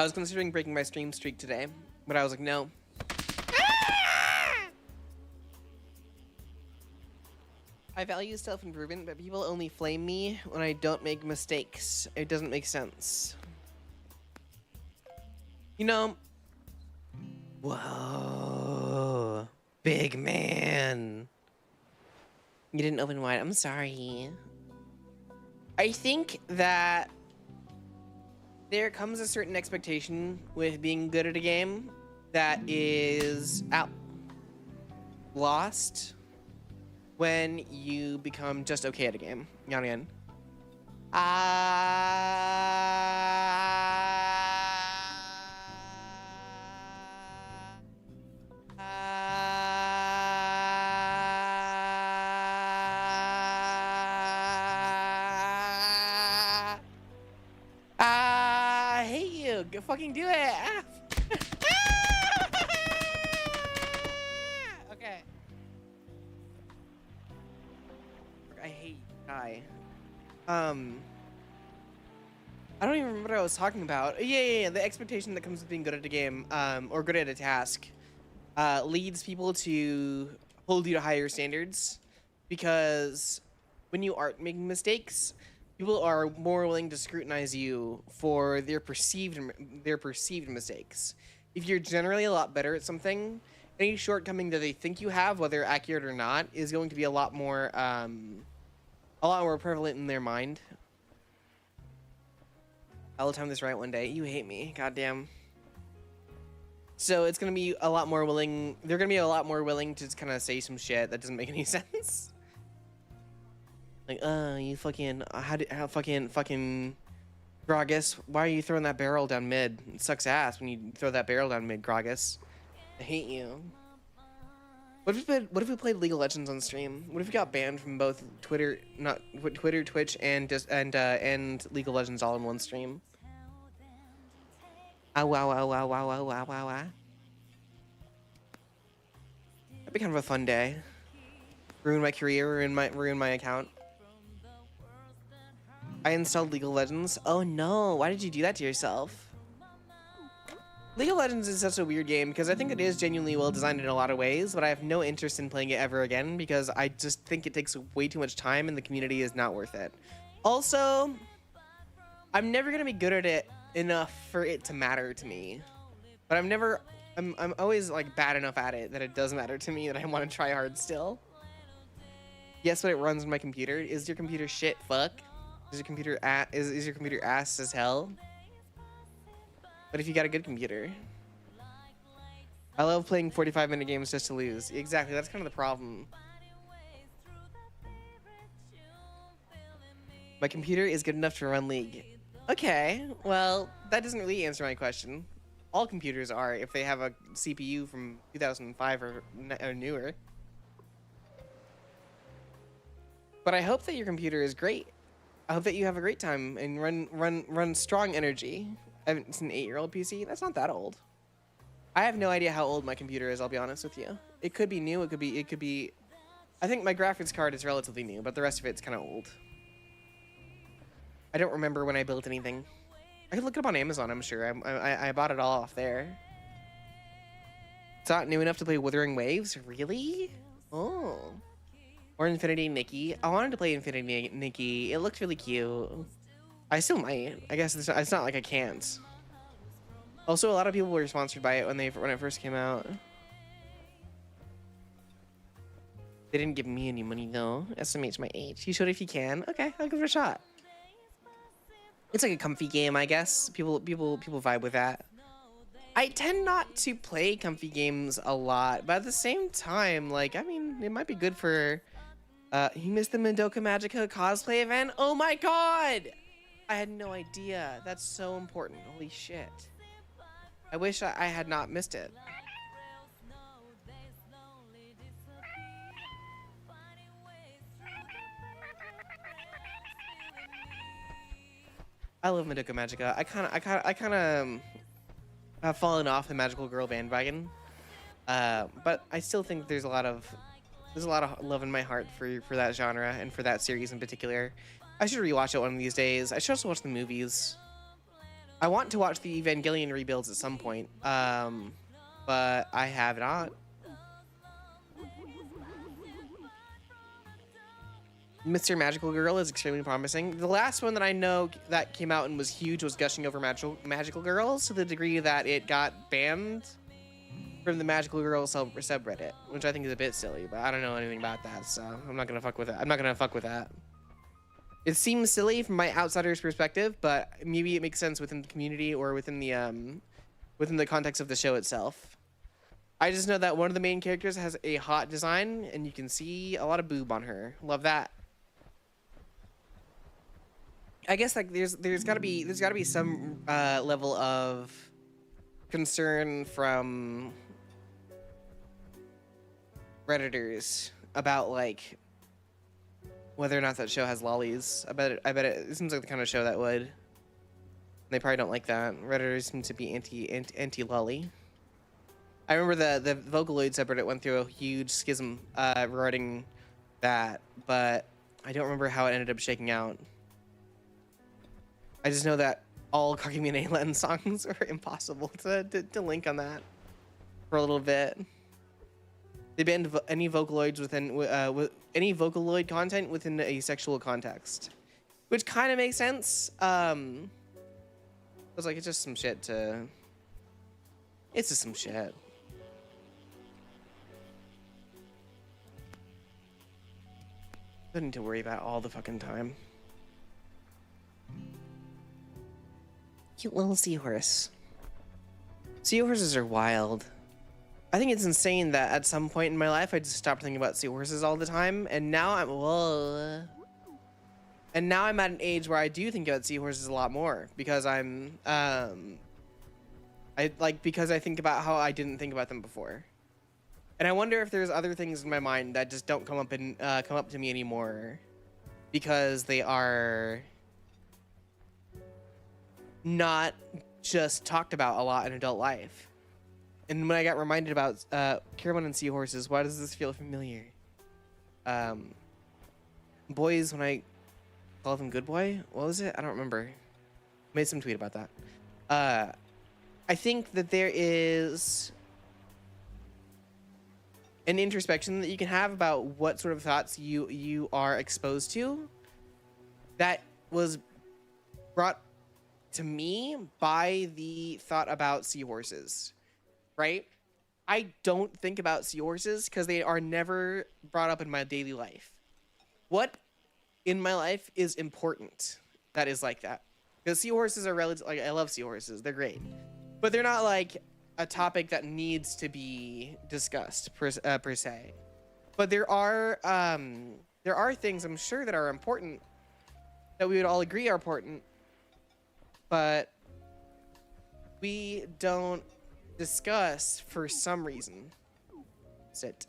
S1: was considering breaking my stream streak today, but I was like, no. I value self-improvement, but people only flame me when I don't make mistakes. It doesn't make sense. You know... Whoa. Big man. You didn't open wide. I'm sorry. I think that there comes a certain expectation with being good at a game that is lost when you become just okay at a game. Yan yan. I hate you. Go fucking do it. Okay. I hate guy. I don't even remember what I was talking about. Yeah. The expectation that comes with being good at a game, or good at a task, leads people to hold you to higher standards, because when you aren't making mistakes, people are more willing to scrutinize you for their perceived mistakes. If you're generally a lot better at something, any shortcoming that they think you have, whether accurate or not, is going to be a lot more prevalent in their mind. I'll time this right one day. You hate me, goddamn. So it's gonna be a lot more willing. They're gonna be a lot more willing to kind of say some shit that doesn't make any sense. Like, you fucking, how fucking, Gragas, why are you throwing that barrel down mid? It sucks ass when you throw that barrel down mid, Gragas. I hate you. What if we played League of Legends on stream? What if we got banned from both Twitter, Twitch, and League of Legends all in one stream? Wow. That'd be kind of a fun day. Ruin my career, ruin my account. I installed League of Legends. Oh no, why did you do that to yourself? League of Legends is such a weird game because I think it is genuinely well designed in a lot of ways, but I have no interest in playing it ever again because I just think it takes way too much time and the community is not worth it. Also, I'm never gonna be good at it enough for it to matter to me. But I'm always like bad enough at it that it does matter to me that I want to try hard still. Yes, but it runs on my computer. Is your computer shit? Fuck. Is your computer is your computer ass as hell? But if you got a good computer. I love playing 45-minute games just to lose. Exactly, that's kind of the problem. My computer is good enough to run League. Okay, well, that doesn't really answer my question. All computers are if they have a CPU from 2005 or newer. But I hope that your computer is great. I hope that you have a great time and run strong energy. It's an 8-year-old PC. That's not that old. I have no idea how old my computer is, I'll be honest with you. It could be new, it could be I think my graphics card is relatively new, but the rest of it's kind of old. I don't remember when I built anything. I could look it up on Amazon, I'm sure. I bought it all off there. It's not new enough to play Wuthering Waves? Really? Oh. Or Infinity Nikki. I wanted to play Infinity Nikki. It looked really cute. I still might. I guess it's not like I can't. Also, a lot of people were sponsored by it when it first came out. They didn't give me any money though. SMH my age. You should if you can. Okay, I'll give it a shot. It's like a comfy game, I guess. People vibe with that. I tend not to play comfy games a lot, but at the same time, like, I mean, it might be good for. You missed the Madoka Magica cosplay event? Oh my god! I had no idea. That's so important. Holy shit. I wish I had not missed it. I love Madoka Magica. I kind of have fallen off the magical girl bandwagon. But I still think there's a lot of love in my heart for that genre and for that series in particular. I should rewatch it one of these days. I should also watch the movies. I want to watch the Evangelion rebuilds at some point, but I have not. Mr. Magical Girl is extremely promising. The last one that I know that came out and was huge was gushing over Magical Girls to the degree that it got banned from the Magical Girl subreddit, which I think is a bit silly, but I don't know anything about that, so I'm not gonna fuck with it. I'm not gonna fuck with that. It seems silly from my outsider's perspective, but maybe it makes sense within the community or within the context of the show itself. I just know that one of the main characters has a hot design, and you can see a lot of boob on her. Love that. I guess like there's gotta be some level of concern from Redditors about like whether or not that show has lollies. I bet it seems like the kind of show that would. They probably don't like that. Redditors seem to be anti lolly. I remember the Vocaloid subreddit went through a huge schism regarding that, but I don't remember how it ended up shaking out. I just know that all Kakimine Len songs are impossible to link on that for a little bit. They banned any Vocaloids within any Vocaloid content within a sexual context, which kind of makes sense. I was like, it's just some shit to. It's just some shit. I don't need to worry about all the fucking time. Cute little seahorse. Seahorses are wild. I think it's insane that at some point in my life I just stopped thinking about seahorses all the time, and now I'm at an age where I do think about seahorses a lot more because because I think about how I didn't think about them before, and I wonder if there's other things in my mind that just don't come up to me anymore because they are not just talked about a lot in adult life. And when I got reminded about Caramon and seahorses, why does this feel familiar? Boys, when I call them good boy, what was it? I don't remember. Made some tweet about that. I think that there is an introspection that you can have about what sort of thoughts you are exposed to that was brought to me by the thought about seahorses. Right? I don't think about seahorses because they are never brought up in my daily life. What in my life is important that is like that? Because seahorses are relative. Like, I love seahorses; they're great, but they're not like a topic that needs to be discussed per se. But there are things I'm sure that are important that we would all agree are important, but we don't discuss for some reason. Sit.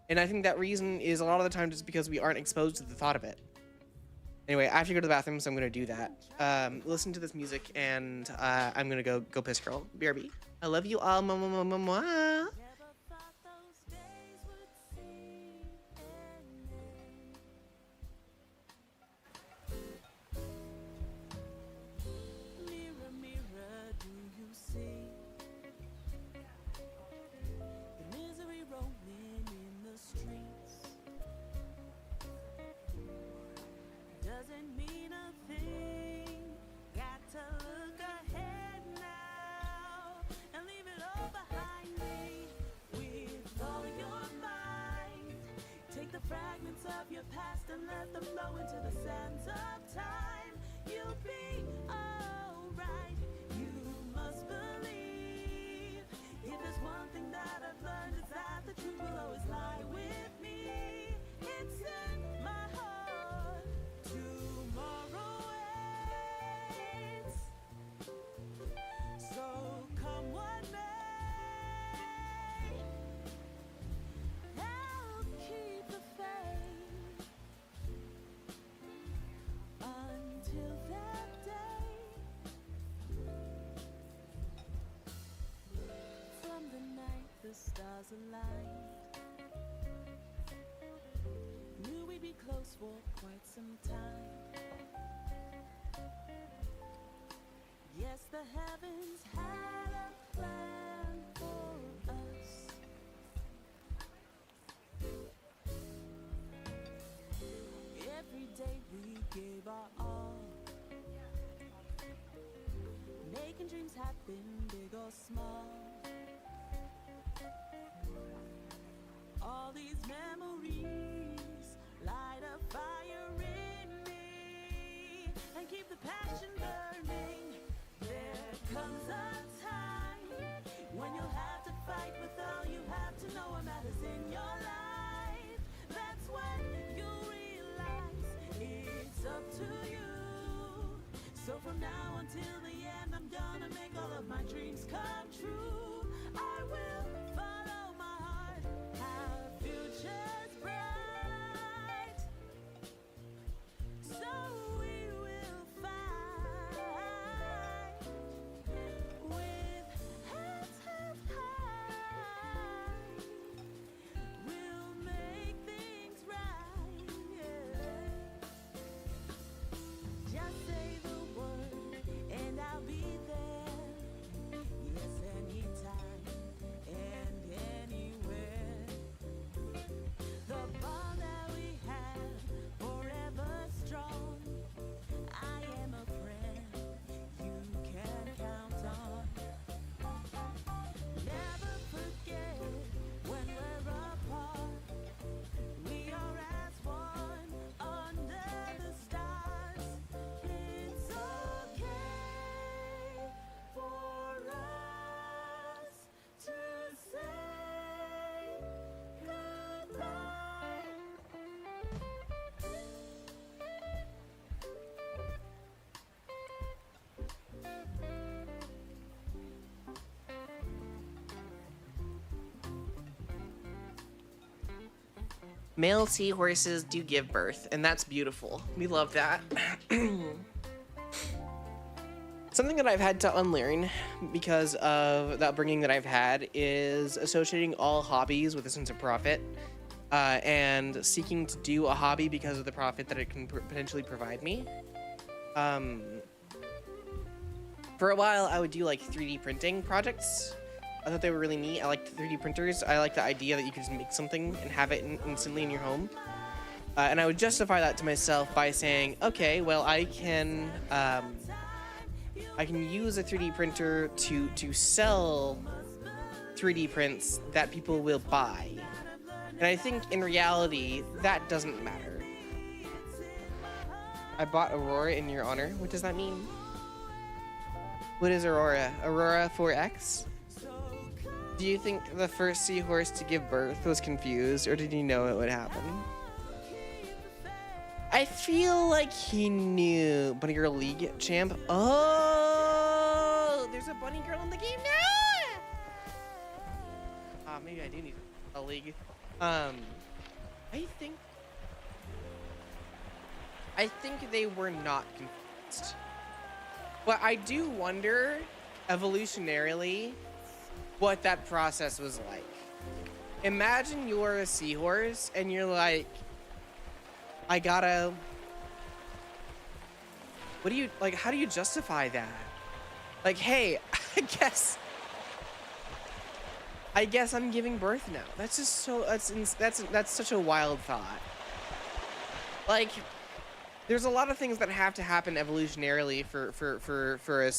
S1: And I think that reason is a lot of the time just because we aren't exposed to the thought of it. Anyway, I have to go to the bathroom, so I'm gonna do that. Listen to this music, and I'm gonna go piss girl. BRB. I love you all. Mwah.
S3: Of your past and let them flow into the sands of time. You'll be alright. You must believe. If there's one thing that I've learned, it's that the truth will always lie with me. It's in my heart. Tomorrow waits. So come what may. I'll keep the faith. Until that day, from the night the stars aligned, knew we'd be close for quite some time. Yes, the heavens had a plan for us. Every day we gave our all, making dreams happen, big or small. All these memories light a fire in me and keep the passion burning. There comes a time when you'll have to fight with all you have to know what matters in your life. That's when you realize it's up to you. So from now until the end, I'm gonna make all of my dreams come true. I will follow my heart, our future's bright. So we will fight with heads held high. We'll make things right. Just say the word and I'll be there. Yes, anytime and anywhere. The bond that we have forever strong. I am a friend you can count on. Never forget when we're apart. We are as one under the stars. It's okay for us to say goodbye.
S1: Male seahorses do give birth, and that's beautiful. We love that. Something that I've had to unlearn because of the upbringing that I've had is associating all hobbies with a sense of profit, and seeking to do a hobby because of the profit that it can potentially provide me. For a while, I would do like 3D printing projects. I thought they were really neat. I liked 3D printers. I like the idea that you could just make something and have it instantly in your home. And I would justify that to myself by saying, okay, well, I can use a 3D printer to sell 3D prints that people will buy. And I think in reality, that doesn't matter. I bought Aurora in your honor. What does that mean? What is Aurora? Aurora 4X? Do you think the first seahorse to give birth was confused, or did he know it would happen? I feel like he knew. Bunny Girl League champ. Oh, there's a Bunny Girl in the game now. Maybe I do need a league. I think they were not confused. But I do wonder, evolutionarily, what that process was like. Imagine you're a seahorse and you're like, I gotta, what do you, like, how do you justify that? Like, hey, I guess I'm giving birth now. That's just so, that's such a wild thought. Like, there's a lot of things that have to happen evolutionarily for a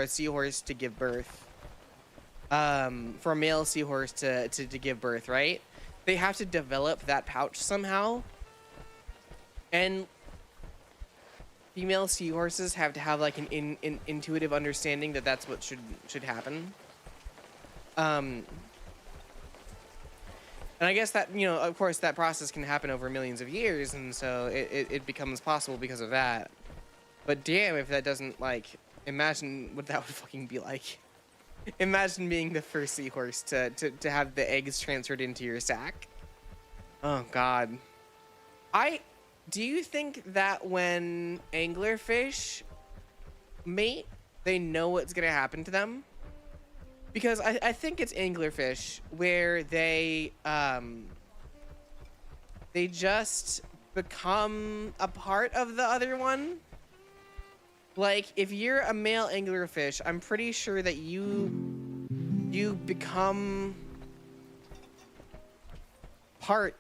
S1: seahorse to give birth. For a male seahorse to give birth, right? They have to develop that pouch somehow. And female seahorses have to have like an intuitive understanding that that's what should happen. And I guess that, you know, of course that process can happen over millions of years, and so it becomes possible because of that. But damn, if that doesn't, like, imagine what that would fucking be like. Imagine being the first seahorse to have the eggs transferred into your sack. Oh god. Do you think that when anglerfish mate, they know what's gonna happen to them? Because I think it's anglerfish where they just become a part of the other one. Like, if you're a male anglerfish, I'm pretty sure that you become part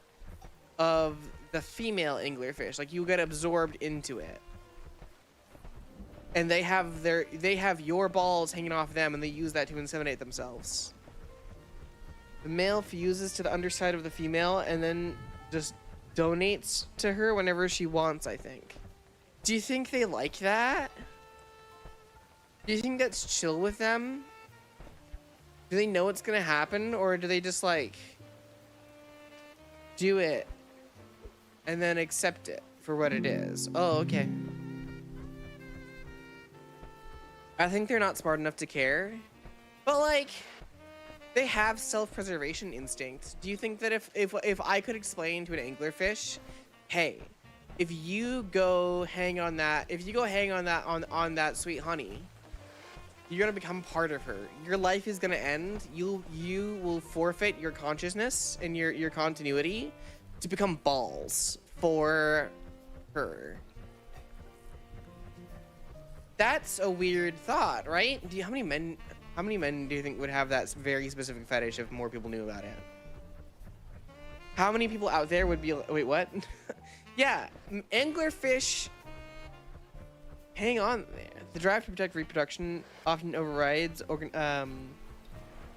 S1: of the female anglerfish. Like, you get absorbed into it. And they have your balls hanging off them, and they use that to inseminate themselves. The male fuses to the underside of the female and then just donates to her whenever she wants, I think. Do you think they like that? Do you think that's chill with them? Do they know what's gonna happen, or do they just like do it and then accept it for what it is? Oh, okay. I think they're not smart enough to care, but like they have self-preservation instincts. Do you think that if I could explain to an anglerfish, hey, if you go hang on that, on that sweet honey, you're gonna become part of her. Your life is gonna end. You will forfeit your consciousness and your continuity to become balls for her. That's a weird thought, right? How many men do you think would have that very specific fetish if more people knew about it? How many people out there would be, wait, what? Yeah, anglerfish, hang on there. The drive to protect reproduction often overrides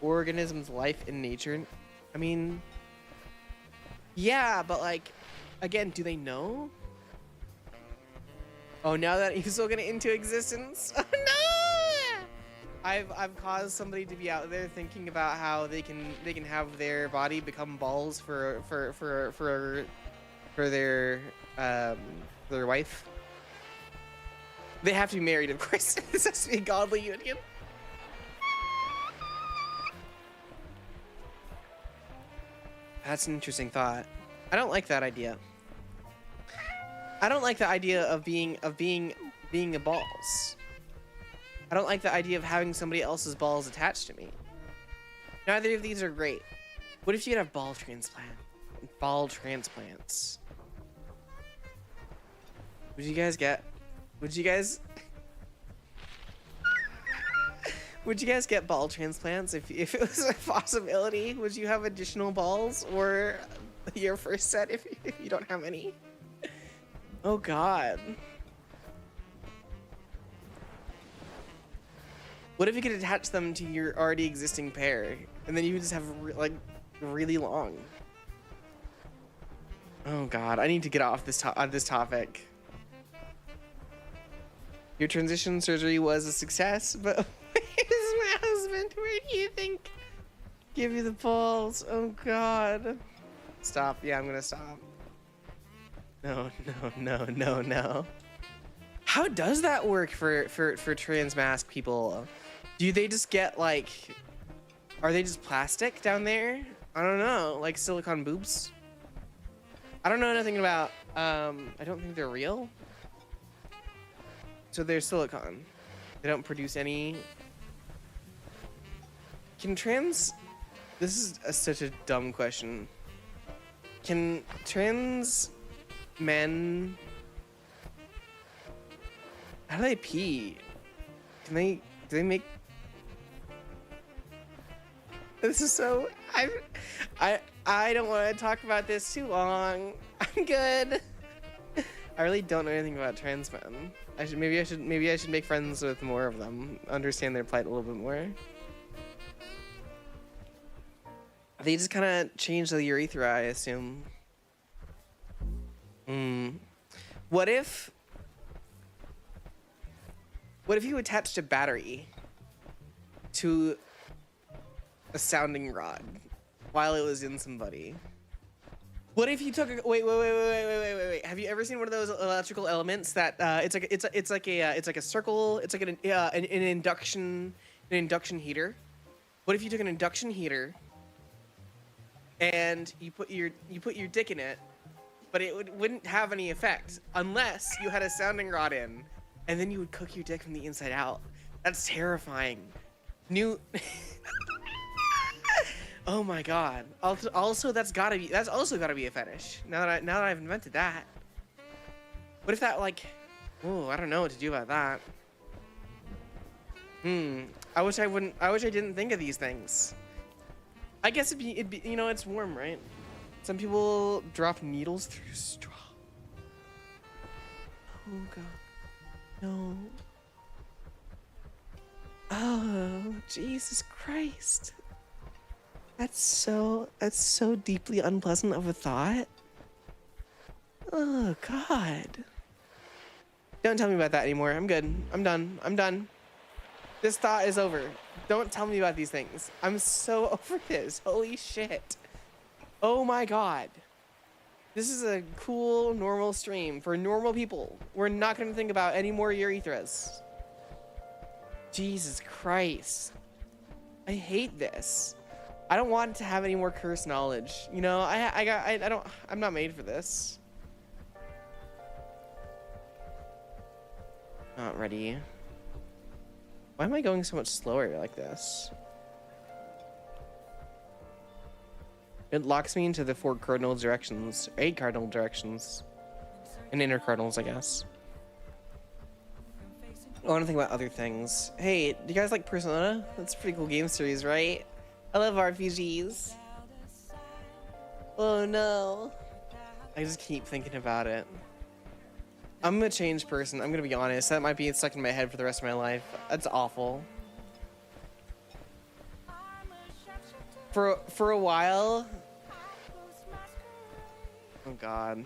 S1: organisms' life in nature. I mean, yeah, but like, again, do they know? Oh, now that he's still gonna into existence. Oh no! I've caused somebody to be out there thinking about how they can have their body become balls for their wife. They have to be married, of course. This has to be a godly union. That's an interesting thought. I don't like that idea. I don't like the idea of being a balls. I don't like the idea of having somebody else's balls attached to me. Neither of these are great. What if you could have ball transplants? Would you guys get ball transplants if it was a possibility? Would you have additional balls, or your first set if you don't have any? Oh God. What if you could attach them to your already existing pair, and then you would just have like really long? Oh God, I need to get off this topic. Your transition surgery was a success, but where's my husband? Where do you think? Give you the balls. Oh God. Stop. Yeah, I'm gonna stop. No. How does that work for trans mask people? Do they just get like, are they just plastic down there? I don't know, like silicone boobs? I don't know nothing about, I don't think they're real. So they're silicone. They don't produce any. Can trans, this is such a dumb question. Can trans men, how do they pee? Do they make, this is so, I don't want to talk about this too long. I'm good. I really don't know anything about trans men. Maybe I should make friends with more of them, understand their plight a little bit more. They just kind of change the urethra, I assume. What if you attached a battery to a sounding rod while it was in somebody? What if you took a, wait. Have you ever seen one of those electrical elements that it's like a circle, it's like an induction heater? What if you took an induction heater and you put your dick in it, but it wouldn't have any effect unless you had a sounding rod in, and then you would cook your dick from the inside out? That's terrifying. Oh my God. Also, that's also gotta be a fetish. Now that I've invented that. What if that, like, oh, I don't know what to do about that. I wish I didn't think of these things. I guess it'd be, you know, it's warm, right? Some people drop needles through straw. Oh God. No. Oh, Jesus Christ. That's so deeply unpleasant of a thought. Oh God. Don't tell me about that anymore. I'm good. I'm done. I'm done. This thought is over. Don't tell me about these things. I'm so over this. Holy shit. Oh my God. This is a cool, normal stream for normal people. We're not going to think about any more urethras. Jesus Christ. I hate this. I don't want to have any more cursed knowledge. You know, I'm not made for this. Not ready. Why am I going so much slower like this? It locks me into the 4 cardinal directions, 8 cardinal directions, and inner cardinals, I guess. I want to think about other things. Hey, do you guys like Persona? That's a pretty cool game series, right? I love RPGs. Oh no. I just keep thinking about it. I'm a changed person. I'm gonna be honest. That might be stuck in my head for the rest of my life. That's awful. For a while. Oh God.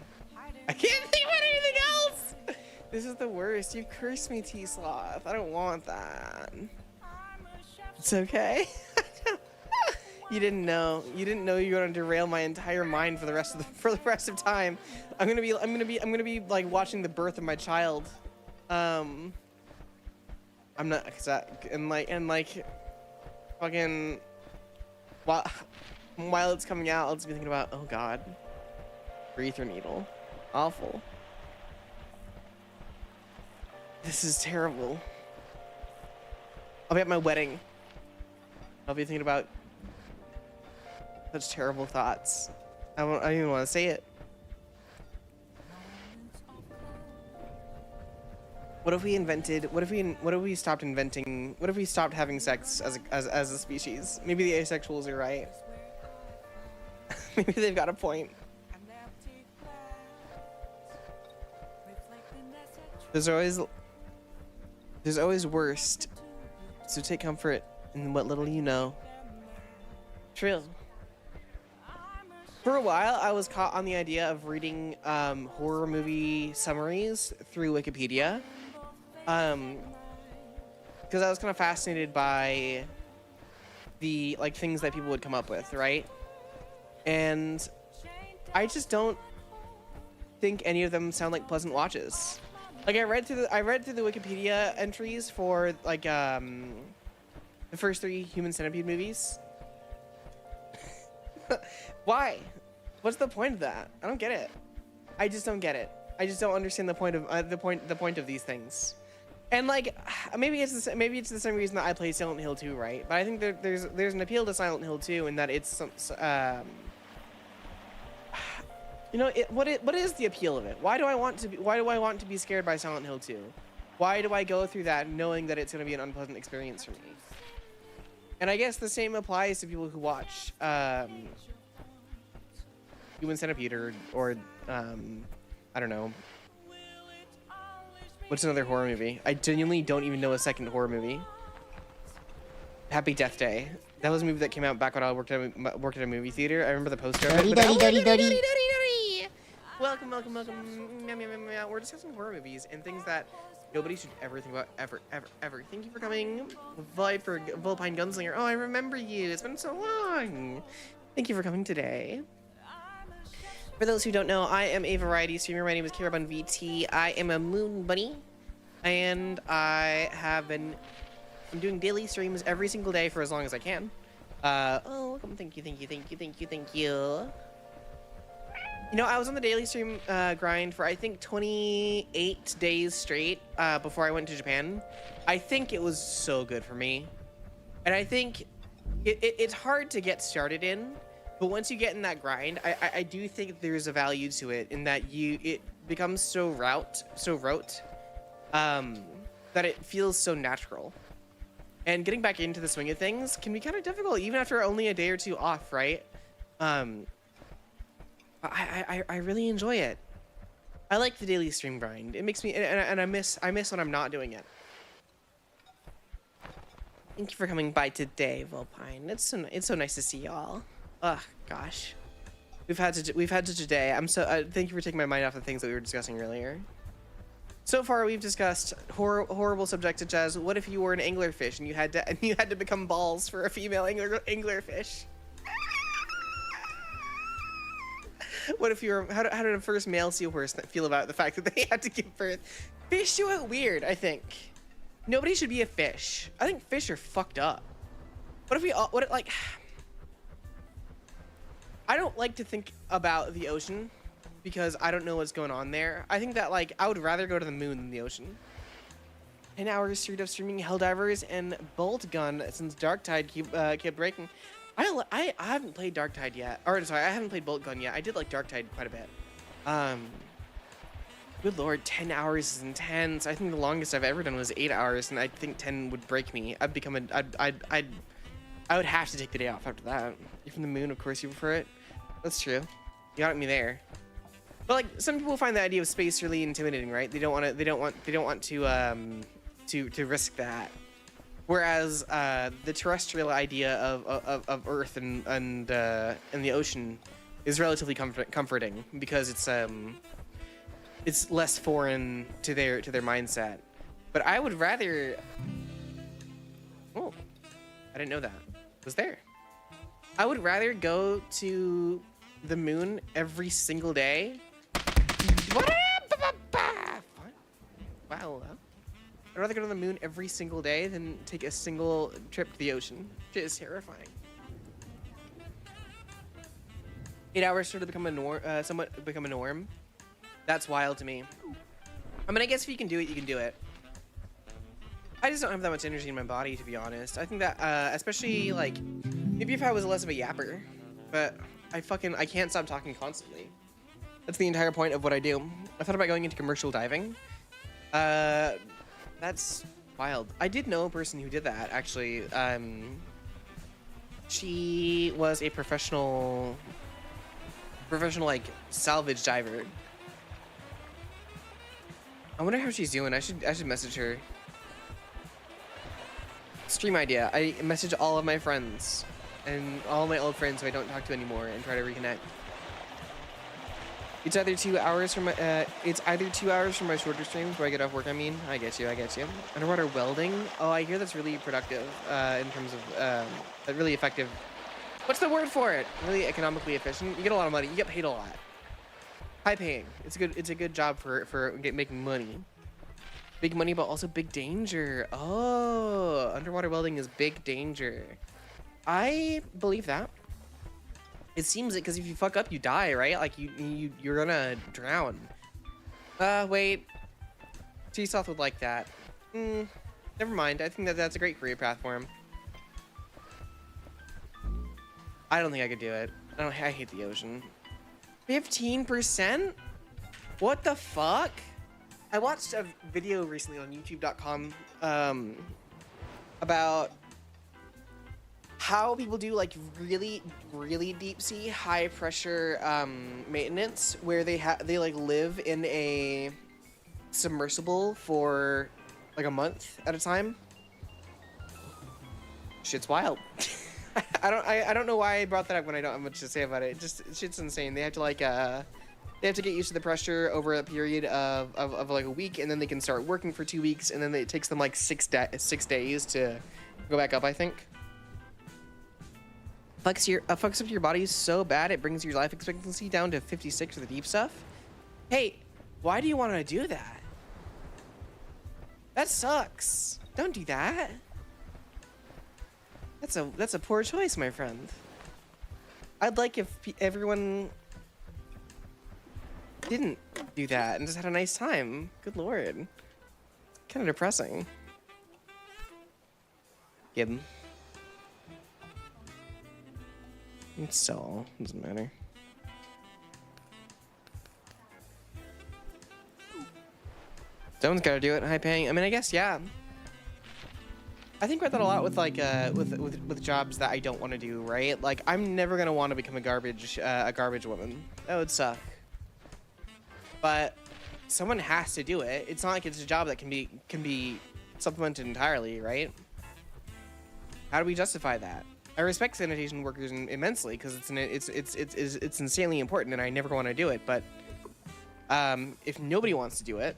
S1: I can't think about anything else. This is the worst. You cursed me, T-Sloth. I don't want that. It's okay. You didn't know. You didn't know you were gonna derail my entire mind for the rest of time. I'm gonna be like watching the birth of my child. I'm not, cause that, and like fucking while it's coming out, I'll just be thinking about, oh God, urethra needle, awful. This is terrible. I'll be at my wedding. I'll be thinking about such terrible thoughts. I don't even want to say it. What if we invented? What if we stopped inventing? What if we stopped having sex as a species? Maybe the asexuals are right. Maybe they've got a point. There's always worst. So take comfort in what little you know. True. For a while, I was caught on the idea of reading horror movie summaries through Wikipedia, because I was kind of fascinated by the things that people would come up with, right? And I just don't think any of them sound like pleasant watches. Like I read through the Wikipedia entries for the first 3 Human Centipede movies. Why? What's the point of that? I don't get it. I just don't get it. I just don't understand the point of the point of these things. And maybe it's the same reason that I play Silent Hill 2, right? But I think there's an appeal to Silent Hill 2 in that it's what is the appeal of it? Why do I want to be scared by Silent Hill 2? Why do I go through that knowing that it's going to be an unpleasant experience for me? And I guess the same applies to people who watch Human Centipede or I don't know. What's another horror movie? I genuinely don't even know a second horror movie. Happy Death Day. That was a movie that came out back when I worked at a movie theater. I remember the poster. Welcome. We're discussing horror movies and things that nobody should ever think about ever. Thank you for coming. For Volpine Gunslinger. Oh, I remember you. It's been so long. Thank you for coming today. For those who don't know, I am a variety streamer. My name is Carabun VT. I am a moon bunny, and I'm doing daily streams every single day for as long as I can. Welcome. Thank you. You know, I was on the daily stream grind for I think 28 days straight before I went to Japan. I think it was so good for me, and I think it's hard to get started in. But once you get in that grind, I do think there's a value to it in that it becomes so rote, that it feels so natural. And getting back into the swing of things can be kind of difficult, even after only a day or 2 off, right? I really enjoy it. I like the daily stream grind. It makes me, and I miss when I'm not doing it. Thank you for coming by today, Vulpine. It's so nice to see y'all. Ugh, gosh. We've had such a day. I'm so thank you for taking my mind off the things that we were discussing earlier. So far, we've discussed horrible subjects such as what if you were an anglerfish and you had to become balls for a female anglerfish? What if you were how did a first male seahorse feel about the fact that they had to give birth? Fish do it weird, I think. Nobody should be a fish. I think fish are fucked up. What if we all like? I don't like to think about the ocean because I don't know what's going on there. I think that like I would rather go to the moon than the ocean. 10 hours straight of streaming Helldivers and Bolt Gun since Darktide kept breaking. I haven't played Darktide yet. Or sorry, I haven't played Bolt Gun yet. I did like Darktide quite a bit. Good lord, 10 hours is intense. I think the longest I've ever done was 8 hours, and I think 10 would break me. I would have to take the day off after that. You're from the moon, of course you prefer it. That's true. You got me there. But like some people find the idea of space really intimidating, right? They don't want to risk that. Whereas the terrestrial idea of Earth and the ocean is relatively comforting because it's less foreign to their mindset. But I would rather. Oh, I didn't know that was there. I would rather go to the moon every single day. What? Wow. I'd rather go to the moon every single day than take a single trip to the ocean. It is terrifying. 8 hours sort of become a norm, somewhat become a norm. That's wild to me. I mean, I guess if you can do it, you can do it. I just don't have that much energy in my body, to be honest. I think that, especially like, maybe if I was less of a yapper, but I can't stop talking constantly. That's the entire point of what I do. I thought about going into commercial diving. That's wild. I did know a person who did that, actually. She was a professional like salvage diver. I wonder how she's doing. I should message her. Stream idea. I message all of my friends and all my old friends who I don't talk to anymore and try to reconnect. It's either 2 hours from my shorter streams where I get off work. I mean, I get you. Underwater welding. Oh, I hear that's really productive in terms of really effective. What's the word for it? Really economically efficient. You get a lot of money. You get paid a lot. High paying. It's a good job for making money. Big money, but also big danger. Oh, underwater welding is big danger. I believe that. It seems it because if you fuck up, you die, right? Like you're gonna drown. Wait. T-South would like that. Never mind. I think that's a great career path for him. I don't think I could do it. I hate the ocean. 15%? What the fuck? I watched a video recently on YouTube.com about how people do like really deep sea high pressure maintenance where they like live in a submersible for like a month at a time. Shit's wild. I don't know why I brought that up when I don't have much to say about it. Shit's insane. They have to like they have to get used to the pressure over a period of like a week, and then they can start working for 2 weeks, and then it takes them like 6 days to go back up, I think. Fucks up your body so bad it brings your life expectancy down to 56 for the deep stuff. Hey, why do you want to do that? That sucks. Don't do that. That's a poor choice, my friend. I'd like if everyone didn't do that and just had a nice time. Good lord. Kind of depressing. Gib. It's so doesn't matter. Someone's gotta do it. High paying. I mean, I guess yeah. I think about that a lot with like with jobs that I don't want to do. Right? Like I'm never gonna want to become a garbage woman. That would suck. But someone has to do it. It's not like it's a job that can be supplemented entirely, right? How do we justify that? I respect sanitation workers immensely because it's insanely important, and I never want to do it. But if nobody wants to do it,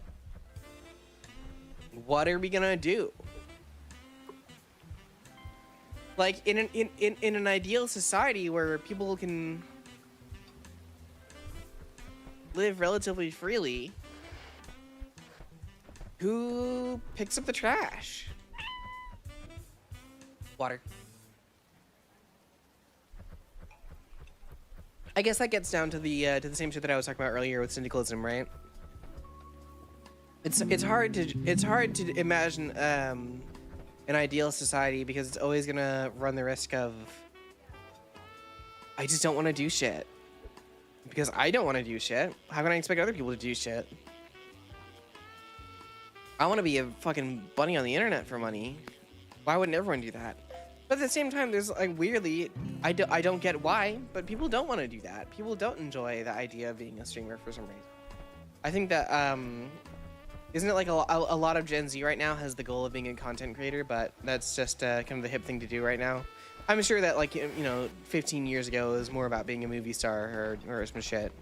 S1: what are we gonna do? Like in an ideal society where people can live relatively freely, who picks up the trash? Water. I guess that gets down to the same shit that I was talking about earlier with syndicalism, right? It's hard to imagine an ideal society because it's always gonna run the risk of I just don't want to do shit because I don't want to do shit. How can I expect other people to do shit? I want to be a fucking bunny on the internet for money. Why wouldn't everyone do that? But at the same time, there's like weirdly, I don't get why, but people don't want to do that. People don't enjoy the idea of being a streamer for some reason. I think that isn't it like a lot of Gen Z right now has the goal of being a content creator, but that's just kind of the hip thing to do right now. I'm sure that like 15 years ago it was more about being a movie star or some shit.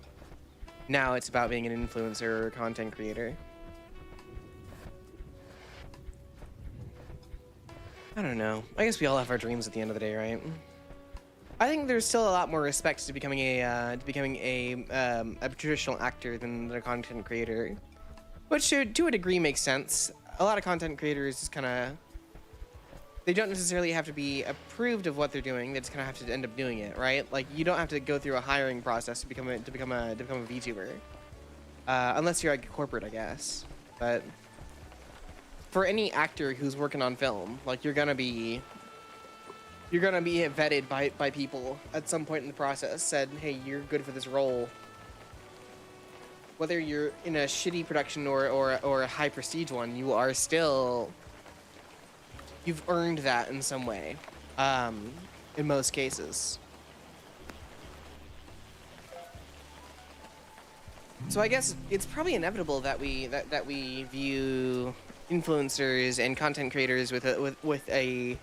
S1: Now it's about being an influencer or content creator. I don't know. I guess we all have our dreams at the end of the day, right? I think there's still a lot more respect to becoming a traditional actor than a content creator, which to a degree makes sense. A lot of content creators just kind of they don't necessarily have to be approved of what they're doing. They just kind of have to end up doing it, right? Like you don't have to go through a hiring process to become a VTuber, unless you're like corporate, I guess. But for any actor who's working on film, like you're gonna be vetted by people at some point in the process. Said, hey, you're good for this role. Whether you're in a shitty production or a high prestige one, you are still you've earned that in some way. In most cases. So I guess it's probably inevitable that we view influencers and content creators with a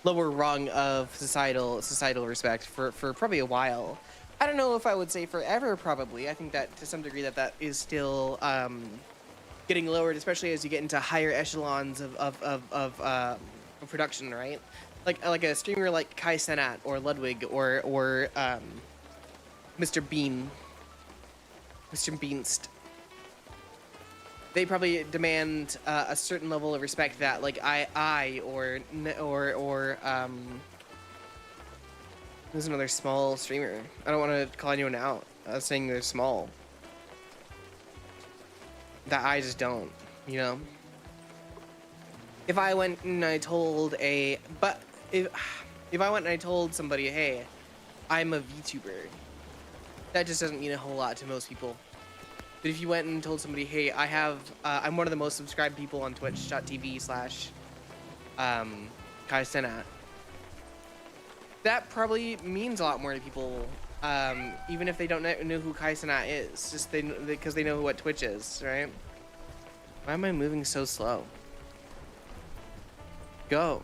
S1: lower rung of societal respect for probably a while. I don't know if I would say forever. Probably, I think that to some degree that is still getting lowered, especially as you get into higher echelons of production, right? Like a streamer like Kai Cenat or Ludwig or Mr. Beanst. They probably demand a certain level of respect that like I or there's another small streamer. I don't want to call anyone out. I was saying they're small. That I just don't, you know. If I went and I told if I went and I told somebody, hey, I'm a VTuber, that just doesn't mean a whole lot to most people. But if you went and told somebody, hey, I'm one of the most subscribed people on twitch.tv/ Kai Cenat, that probably means a lot more to people, even if they don't know who Kai Cenat is, just because they know what Twitch is, right? Why am I moving so slow? Go.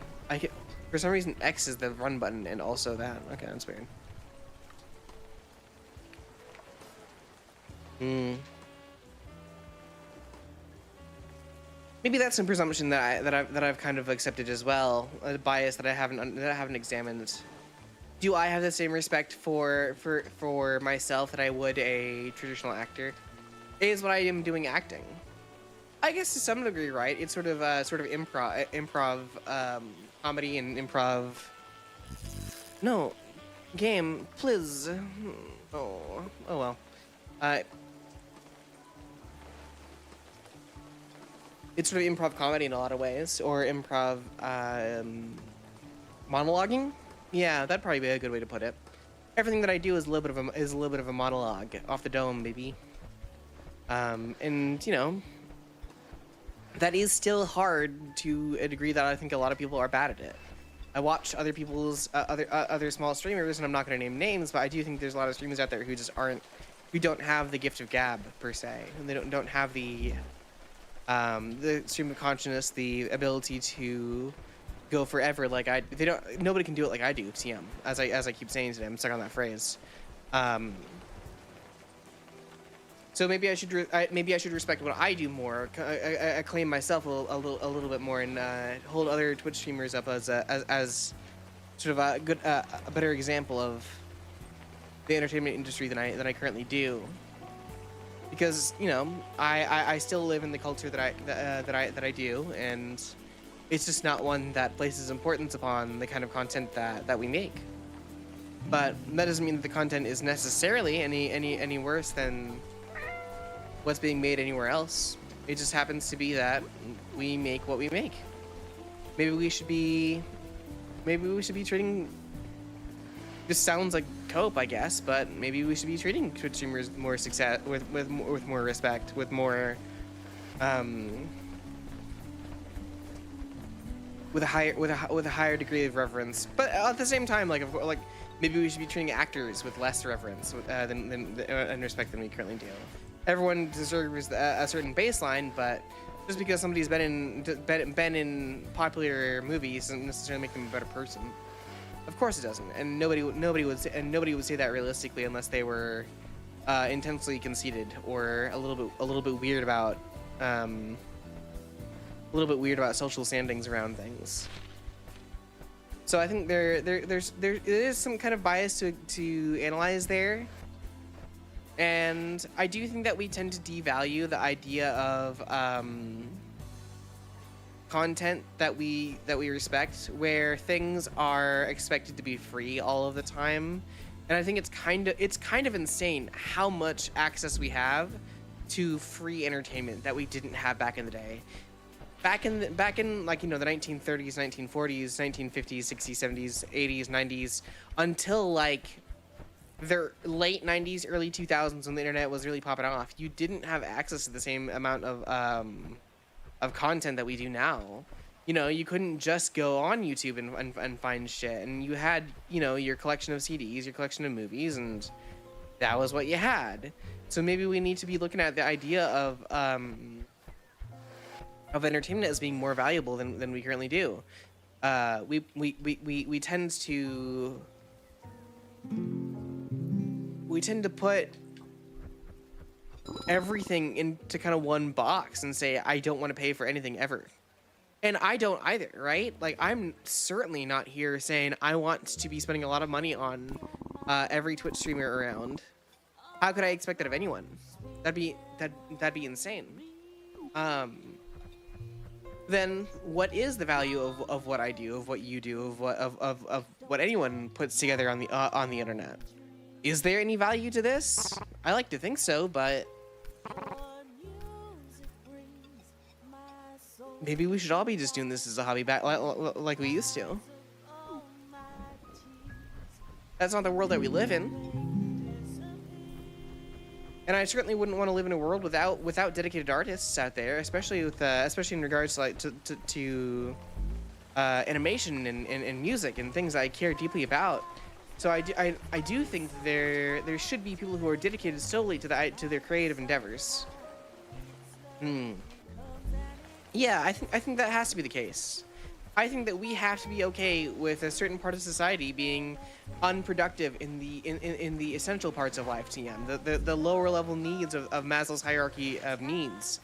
S1: For some reason, X is the run button and also that. Okay, that's weird. Maybe that's some presumption that I've kind of accepted as well, a bias that I haven't examined. Do I have the same respect for myself that I would a traditional actor? Is what I am doing acting. I guess to some degree, right? It's sort of improv comedy and improv. No, game, please. Oh well. It's sort of improv comedy in a lot of ways, or improv monologuing. Yeah, that'd probably be a good way to put it. Everything that I do is a little bit of a monologue off the dome, baby. And you know, that is still hard to a degree that I think a lot of people are bad at it. I watch other people's other small streamers, and I'm not going to name names, but I do think there's a lot of streamers out there who just who don't have the gift of gab per se, and they don't have the stream of consciousness, the ability to go forever like nobody can do it like I do, TM. As I keep saying today, I'm stuck on that phrase. So maybe I should respect what I do more. I claim myself a little bit more, and hold other Twitch streamers up as sort of a better example of the entertainment industry than I currently do. Because I still live in the culture that I do, and it's just not one that places importance upon the kind of content that we make. But that doesn't mean that the content is necessarily any worse than what's being made anywhere else. It just happens to be that we make what we make. Maybe we should be treating. This sounds like cope, I guess, but maybe we should be treating Twitch streamers more success with more respect, with more with a higher degree of reverence. But at the same time, like maybe we should be treating actors with less reverence and respect than we currently do. Everyone deserves a certain baseline, but just because somebody's been in popular movies doesn't necessarily make them a better person. Of course it doesn't, and nobody would say that realistically unless they were intensely conceited or a little bit weird about social standings around things. So I think there is some kind of bias to analyze there. And I do think that we tend to devalue the idea of content that we respect, where things are expected to be free all of the time. And I think it's kind of insane how much access we have to free entertainment that we didn't have back in the day. Back in like the 1930s, 1940s, 1950s, 60s, 70s, 80s, 90s, until like the late 90s, early 2000s, when the internet was really popping off, you didn't have access to the same amount of content that we do now. You couldn't just go on YouTube and find shit, and you had your collection of CDs, your collection of movies, and that was what you had. So maybe we need to be looking at the idea of entertainment as being more valuable than we currently do. We tend to put everything into kind of one box and say, I don't want to pay for anything ever. And I don't either, right? Like, I'm certainly not here saying I want to be spending a lot of money on every Twitch streamer around. How could I expect that of anyone? That'd be insane. Then what is the value of what I do, of what you do, of what anyone puts together on the internet? Is there any value to this? I like to think so, but maybe we should all be just doing this as a hobby back like we used to. That's not the world that we live in. And I certainly wouldn't want to live in a world without dedicated artists out there, especially in regards to animation and music and things I care deeply about. So I do think there should be people who are dedicated solely to their creative endeavors. Yeah, I think that has to be the case. I think that we have to be okay with a certain part of society being unproductive in the essential parts of life, TM, the lower level needs of Maslow's hierarchy of needs,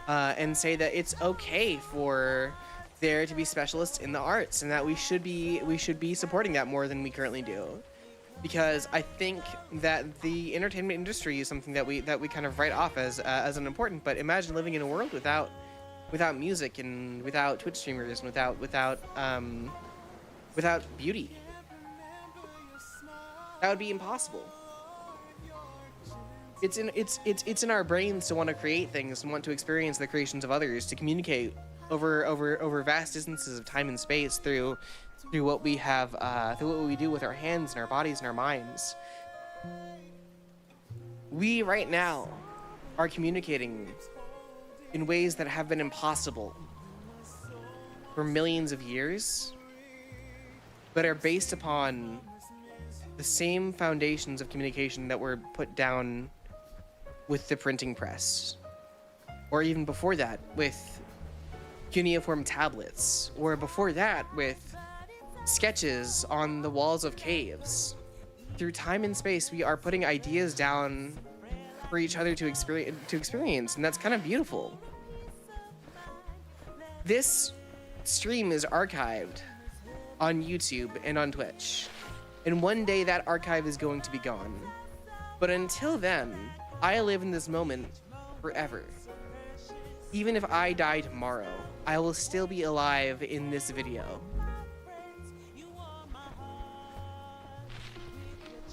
S1: and say that it's okay for there to be specialists in the arts, and that we should be supporting that more than we currently do. Because I think that the entertainment industry is something that we kind of write off as unimportant. But imagine living in a world without music and without Twitch streamers and without beauty. That would be impossible. It's in our brains to want to create things and want to experience the creations of others, to communicate over vast distances of time and space through what we have, through what we do with our hands and our bodies and our minds. We right now are communicating in ways that have been impossible for millions of years, but are based upon the same foundations of communication that were put down with the printing press, or even before that with cuneiform tablets, or before that with sketches on the walls of caves. Through time and space, we are putting ideas down for each other to experience, and that's kind of beautiful. This stream is archived on YouTube and on Twitch, and one day that archive is going to be gone. But until then, I live in this moment forever. Even if I die tomorrow, I will still be alive in this video.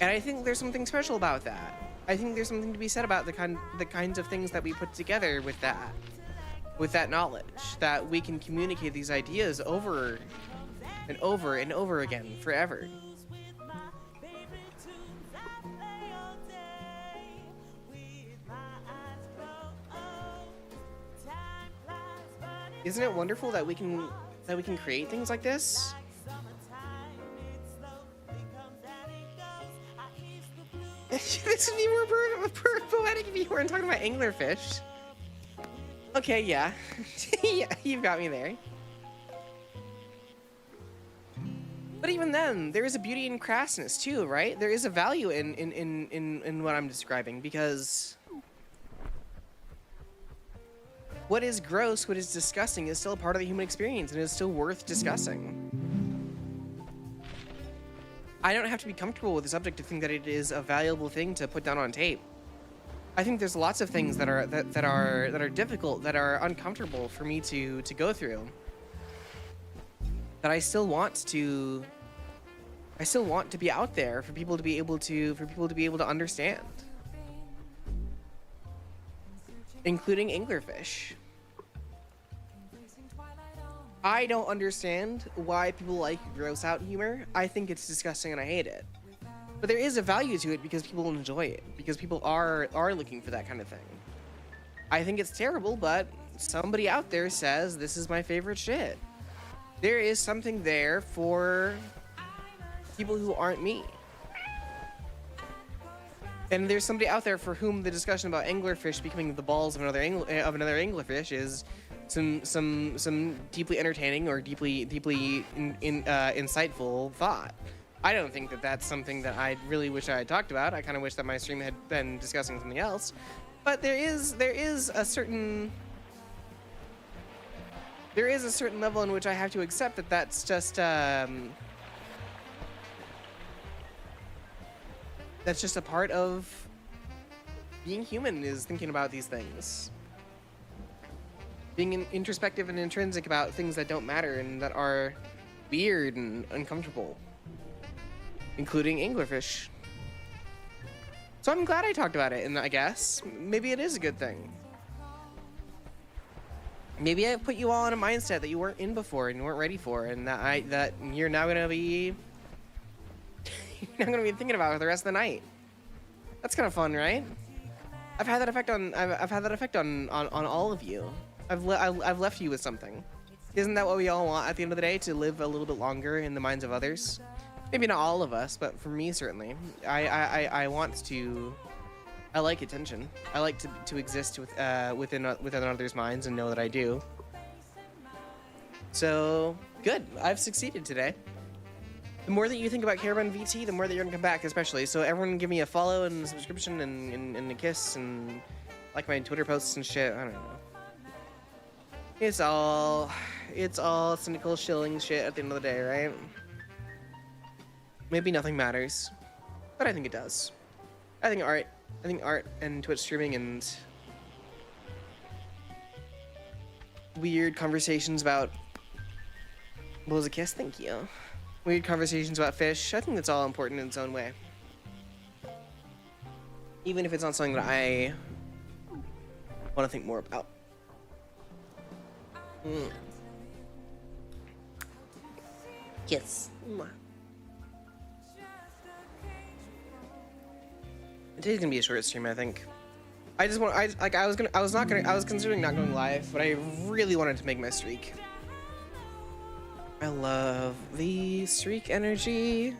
S1: And I think there's something special about that. I think there's something to be said about the kinds of things that we put together with that knowledge, that we can communicate these ideas over and over and over again forever. Isn't it wonderful that we can create things like this? This would be more poetic if you weren't talking about anglerfish. Okay, yeah. Yeah, you've got me there. But even then, there is a beauty in crassness too, right? There is a value in what I'm describing, because what is gross, what is disgusting is still a part of the human experience and is still worth discussing. I don't have to be comfortable with the subject to think that it is a valuable thing to put down on tape. I think there's lots of things that are difficult, that are uncomfortable for me to go through, that I still want to be out there for people to be able to understand, including anglerfish. I don't understand why people like gross out humor. I think it's disgusting and I hate it. But there is a value to it because people enjoy it, because people are looking for that kind of thing. I think it's terrible, but somebody out there says this is my favorite shit. There is something there for people who aren't me. And there's somebody out there for whom the discussion about anglerfish becoming the balls of another anglerfish is some deeply entertaining or deeply insightful thought. I don't think that that's something that I really wish I had talked about. I kind of wish that my stream had been discussing something else. But there is a certain level in which I have to accept that that's just a part of being human, is thinking about these things. Being introspective and intrinsic about things that don't matter and that are weird and uncomfortable, including anglerfish. So I'm glad I talked about it, and I guess maybe it is a good thing. Maybe I put you all in a mindset that you weren't in before and you weren't ready for, and that you're now gonna be thinking about it for the rest of the night. That's kind of fun, right? I've had that effect on all of you. I've left you with something. Isn't that what we all want at the end of the day? To live a little bit longer in the minds of others? Maybe not all of us, but for me certainly. I like attention. I like to exist within others' minds and know that I do. So good. I've succeeded today. The more that you think about Caravan VT, the more that you're gonna come back, especially. So everyone give me a follow and a subscription and a kiss and like my Twitter posts and shit. I don't know. It's all cynical shilling shit at the end of the day, right? Maybe nothing matters, but I think it does. I think art and Twitch streaming and weird conversations about what was a kiss? Thank you. Weird conversations about fish. I think that's all important in its own way. Even if it's not something that I want to think more about. Yes. Today's gonna be a short stream, I think. I was considering not going live, but I really wanted to make my streak. I love the streak energy.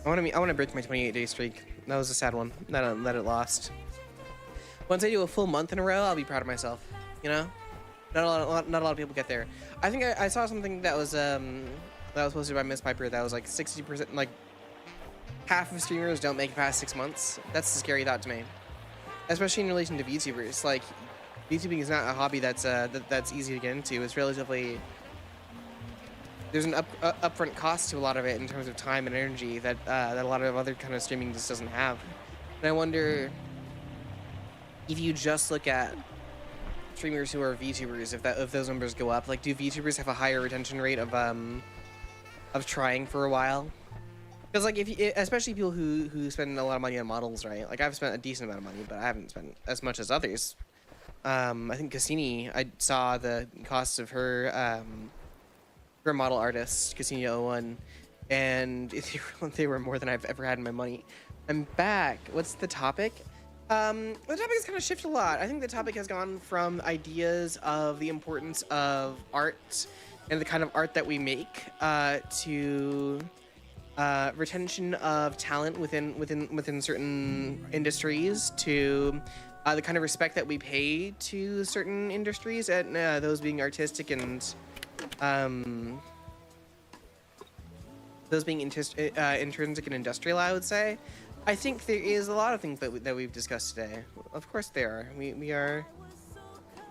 S1: I want to break my 28-day streak. That was a sad one. That it lost. Once I do a full month in a row, I'll be proud of myself. You know? Not a lot of people get there. I think I saw something that was posted by Miss Piper that was like 60%, like half of streamers don't make it past 6 months. That's a scary thought to me, especially in relation to VTubers. Like, VTubing is not a hobby that's easy to get into. It's relatively, there's an upfront cost to a lot of it in terms of time and energy that a lot of other kind of streaming just doesn't have. And I wonder if you just look at streamers who are VTubers, if those numbers go up, like, do VTubers have a higher retention rate of trying for a while? Because, like, especially people who spend a lot of money on models, right? Like, I've spent a decent amount of money, but I haven't spent as much as others. I think Cassini, I saw the costs of her model artist, Cassini01, and they were more than I've ever had in my money. I'm back. What's the topic? The topic has kind of shifted a lot. I think the topic has gone from ideas of the importance of art and the kind of art that we make to retention of talent within certain industries, to the kind of respect that we pay to certain industries, and those being artistic and those being intrinsic and industrial, I would say. I think there is a lot of things that we've discussed today. Of course there are. We are,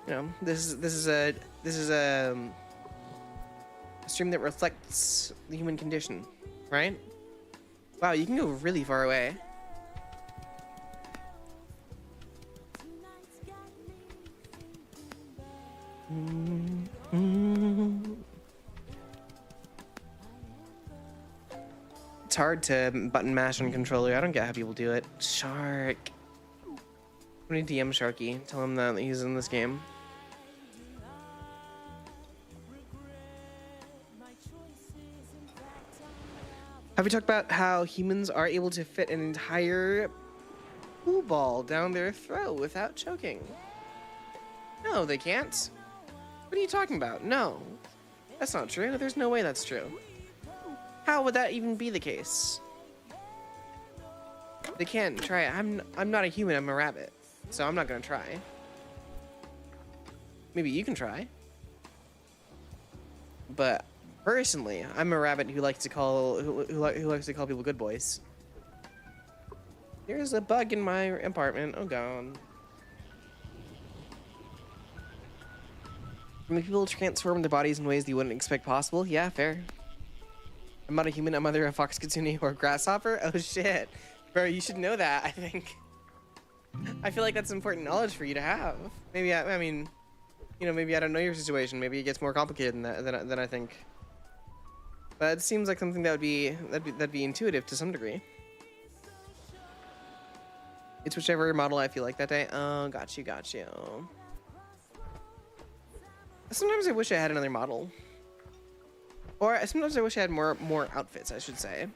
S1: you know, this is a stream that reflects the human condition, right? Wow, you can go really far away. It's hard to button mash on controller. I don't get how people do it. Shark. I'm gonna DM Sharky. Tell him that he's in this game. Have we talked about how humans are able to fit an entire pool ball down their throat without choking? No, they can't. What are you talking about? No. That's not true. There's no way that's true. How would that even be the case? They can't try it. I'm not a human, I'm a rabbit. So I'm not gonna try. Maybe you can try. But personally, I'm a rabbit who likes to call who likes to call people good boys. There's a bug in my apartment. Oh god. Make people transform their bodies in ways that you wouldn't expect possible. Yeah, fair. I'm not a human, I'm either a fox, kitsune, or a grasshopper. Oh shit. Bro, you should know that, I think. I feel like that's important knowledge for you to have. Maybe, I mean, you know, maybe I don't know your situation. Maybe it gets more complicated than that, than I think. But it seems like something that'd be intuitive to some degree. It's whichever model I feel like that day. Oh, got you. Sometimes I wish I had another model. Or sometimes I wish I had more outfits, I should say.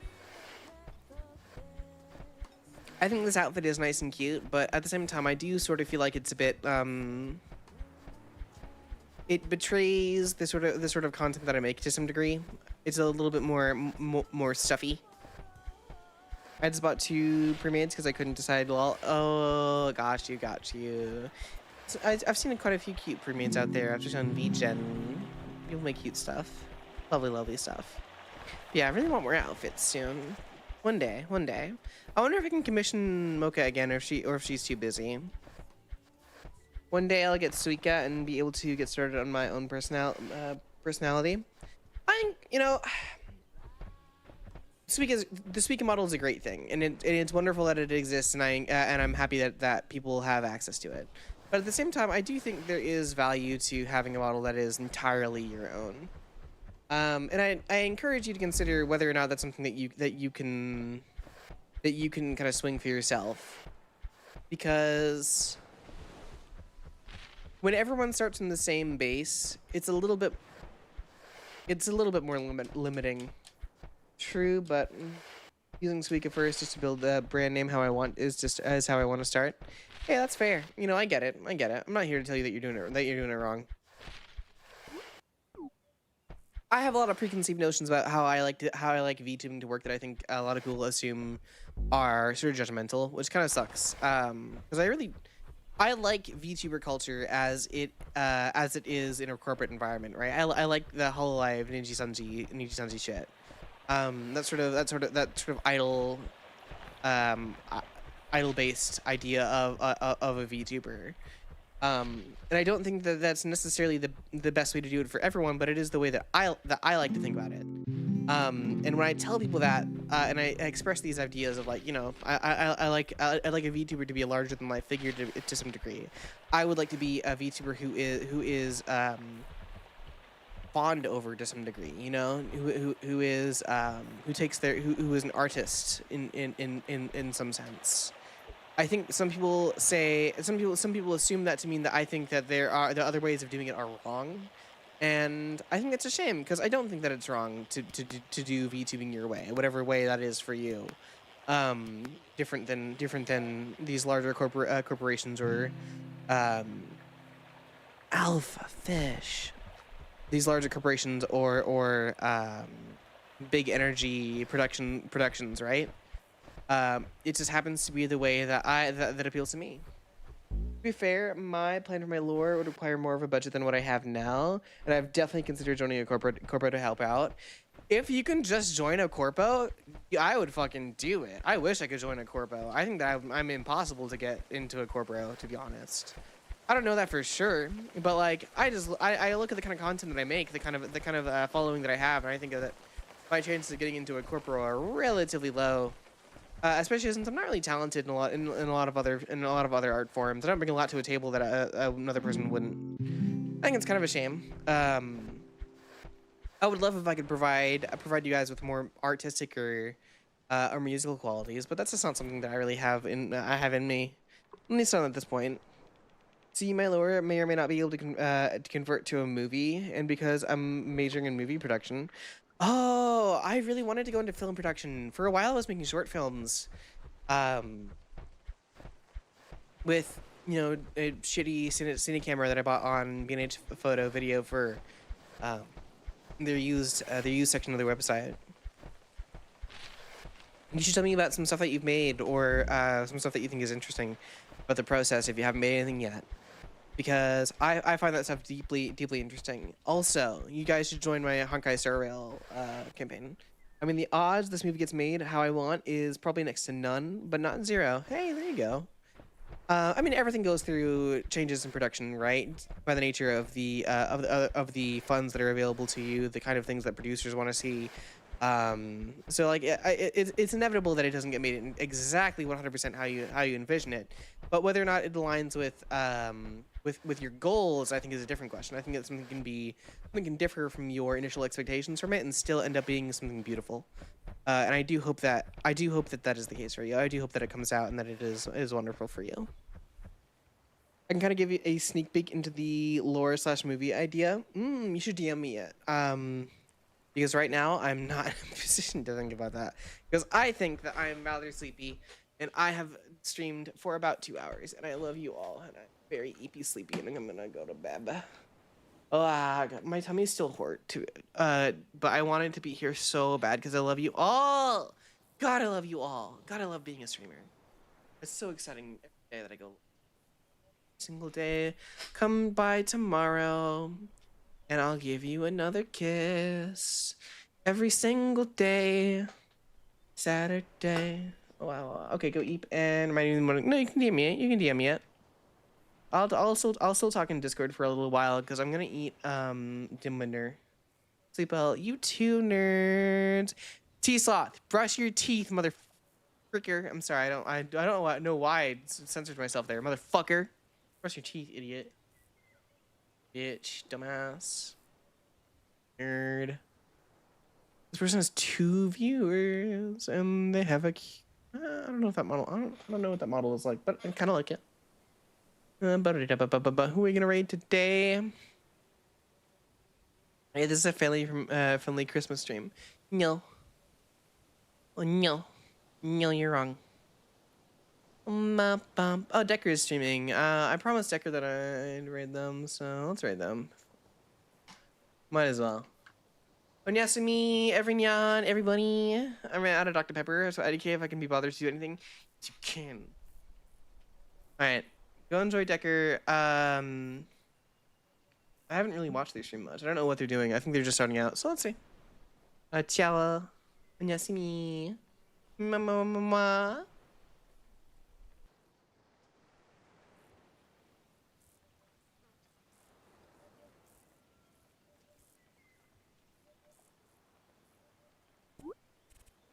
S1: I think this outfit is nice and cute, but at the same time, I do sort of feel like it's a bit, it betrays the sort of content that I make to some degree. It's a little bit more stuffy. I just bought 2 pre-mades because I couldn't decide. Well, oh, got you. So I've seen quite a few cute pre-mades out there. I've just on VGen. People make cute stuff. Lovely stuff. Yeah, I really want more outfits soon. One day. I wonder if I can commission Mocha again, or if she's too busy. One day I'll get Suika and be able to get started on my own personality. I think, you know, the Suika model is a great thing, and it's wonderful that it exists, and I'm happy that people have access to it. But at the same time, I do think there is value to having a model that is entirely your own. And I encourage you to consider whether or not that's something that you can kind of swing for yourself, because when everyone starts from the same base, it's a little bit more limiting. True, but using Suika first just to build the brand name how I want is how I want to start. Hey, that's fair. You know, I get it. I'm not here to tell you that you're doing it wrong. I have a lot of preconceived notions about how I like VTubing to work that I think a lot of people assume are sort of judgmental, which kind of sucks. Because I like VTuber culture as it is in a corporate environment, right? I like the Hololive Ninja Sanji shit. That sort of idle based idea of a VTuber. And I don't think that that's necessarily the best way to do it for everyone, but it is the way that I like to think about it. And when I tell people that, and I express these ideas of like, you know, I like a VTuber to be a larger than life figure to some degree. I would like to be a VTuber who is bond over to some degree, you know, who is who is an artist in some sense. I think some people assume that to mean that I think that the other ways of doing it are wrong, and I think it's a shame because I don't think that it's wrong to do VTubing your way, whatever way that is for you. Different than these larger corporations or alpha fish. These larger corporations or big energy productions, right? It just happens to be the way that that appeals to me. To be fair, my plan for my lore would require more of a budget than what I have now, and I've definitely considered joining a corpo to help out. If you can just join a corpo, I would fucking do it. I wish I could join a corpo. I think that I'm impossible to get into a corpo, to be honest. I don't know that for sure, but like I look at the kind of content that I make, the kind of following that I have, and I think that my chances of getting into a corpo are relatively low. Especially since I'm not really talented in a lot of other art forms. I don't bring a lot to a table that another person wouldn't. I think it's kind of a shame. I would love if I could provide you guys with more artistic or musical qualities, but that's just not something that I really have in me. At least not at this point. See, my lore may or may not be able to convert to a movie, and because I'm majoring in movie production. Oh, I really wanted to go into film production. For a while, I was making short films, with, you know, a shitty cine camera that I bought on B&H Photo Video for their used section of their website. You should tell me about some stuff that you've made or some stuff that you think is interesting about the process if you haven't made anything yet. Because I find that stuff deeply interesting. Also, you guys should join my Honkai Star Rail campaign. I mean, the odds this movie gets made how I want is probably next to none, but not zero. Hey, there you go. I mean, everything goes through changes in production, right? By the nature of the funds that are available to you, the kind of things that producers want to see. So like it's inevitable that it doesn't get made exactly 100% how you envision it, but whether or not it aligns with your goals, I think is a different question. I think that something can differ from your initial expectations from it and still end up being something beautiful. And I do hope that that is the case for you. I do hope that it comes out and that it is wonderful for you. I can kind of give you a sneak peek into the lore / movie idea. You should DM me it. Because right now I'm not in a position to think about that. Because I think that I am rather sleepy, and I have streamed for about 2 hours, and I love you all, and I'm very eepy sleepy, and I'm gonna go to bed. Oh, my tummy's still hurt too, but I wanted to be here so bad because I love you all. God, I love you all. God, I love being a streamer. It's so exciting every day that I go. Single day, come by tomorrow, and I'll give you another kiss. Every single day, Saturday. Oh, wow. Okay, go eat and remind me in the morning. No, you can DM me it. You can DM me it. I'll still talk in Discord for a little while because I'm gonna eat dim winter. Sleep well. You too, nerds. T-Sloth, brush your teeth, mother fricker. I'm sorry, I don't know why I censored myself there, motherfucker. Brush your teeth, idiot. Bitch, dumbass. Nerd. This person has 2 viewers and they have a I don't know if that model I don't know what that model is like, but I kind of like it. Who are we gonna raid today? Hey, this is a friendly Christmas stream. No. Oh no. No, you're wrong. Oh, Decker is streaming. I promised Decker that I'd raid them, so let's raid them. Might as well. Onyasumi, Everynyan, everybody. I'm out of Dr. Pepper, so IDK, if I can be bothered to do anything, you can. Alright. Go enjoy Decker. I haven't really watched their stream much. I don't know what they're doing. I think they're just starting out. So let's see. Ciao. 안녕하세요. Mama.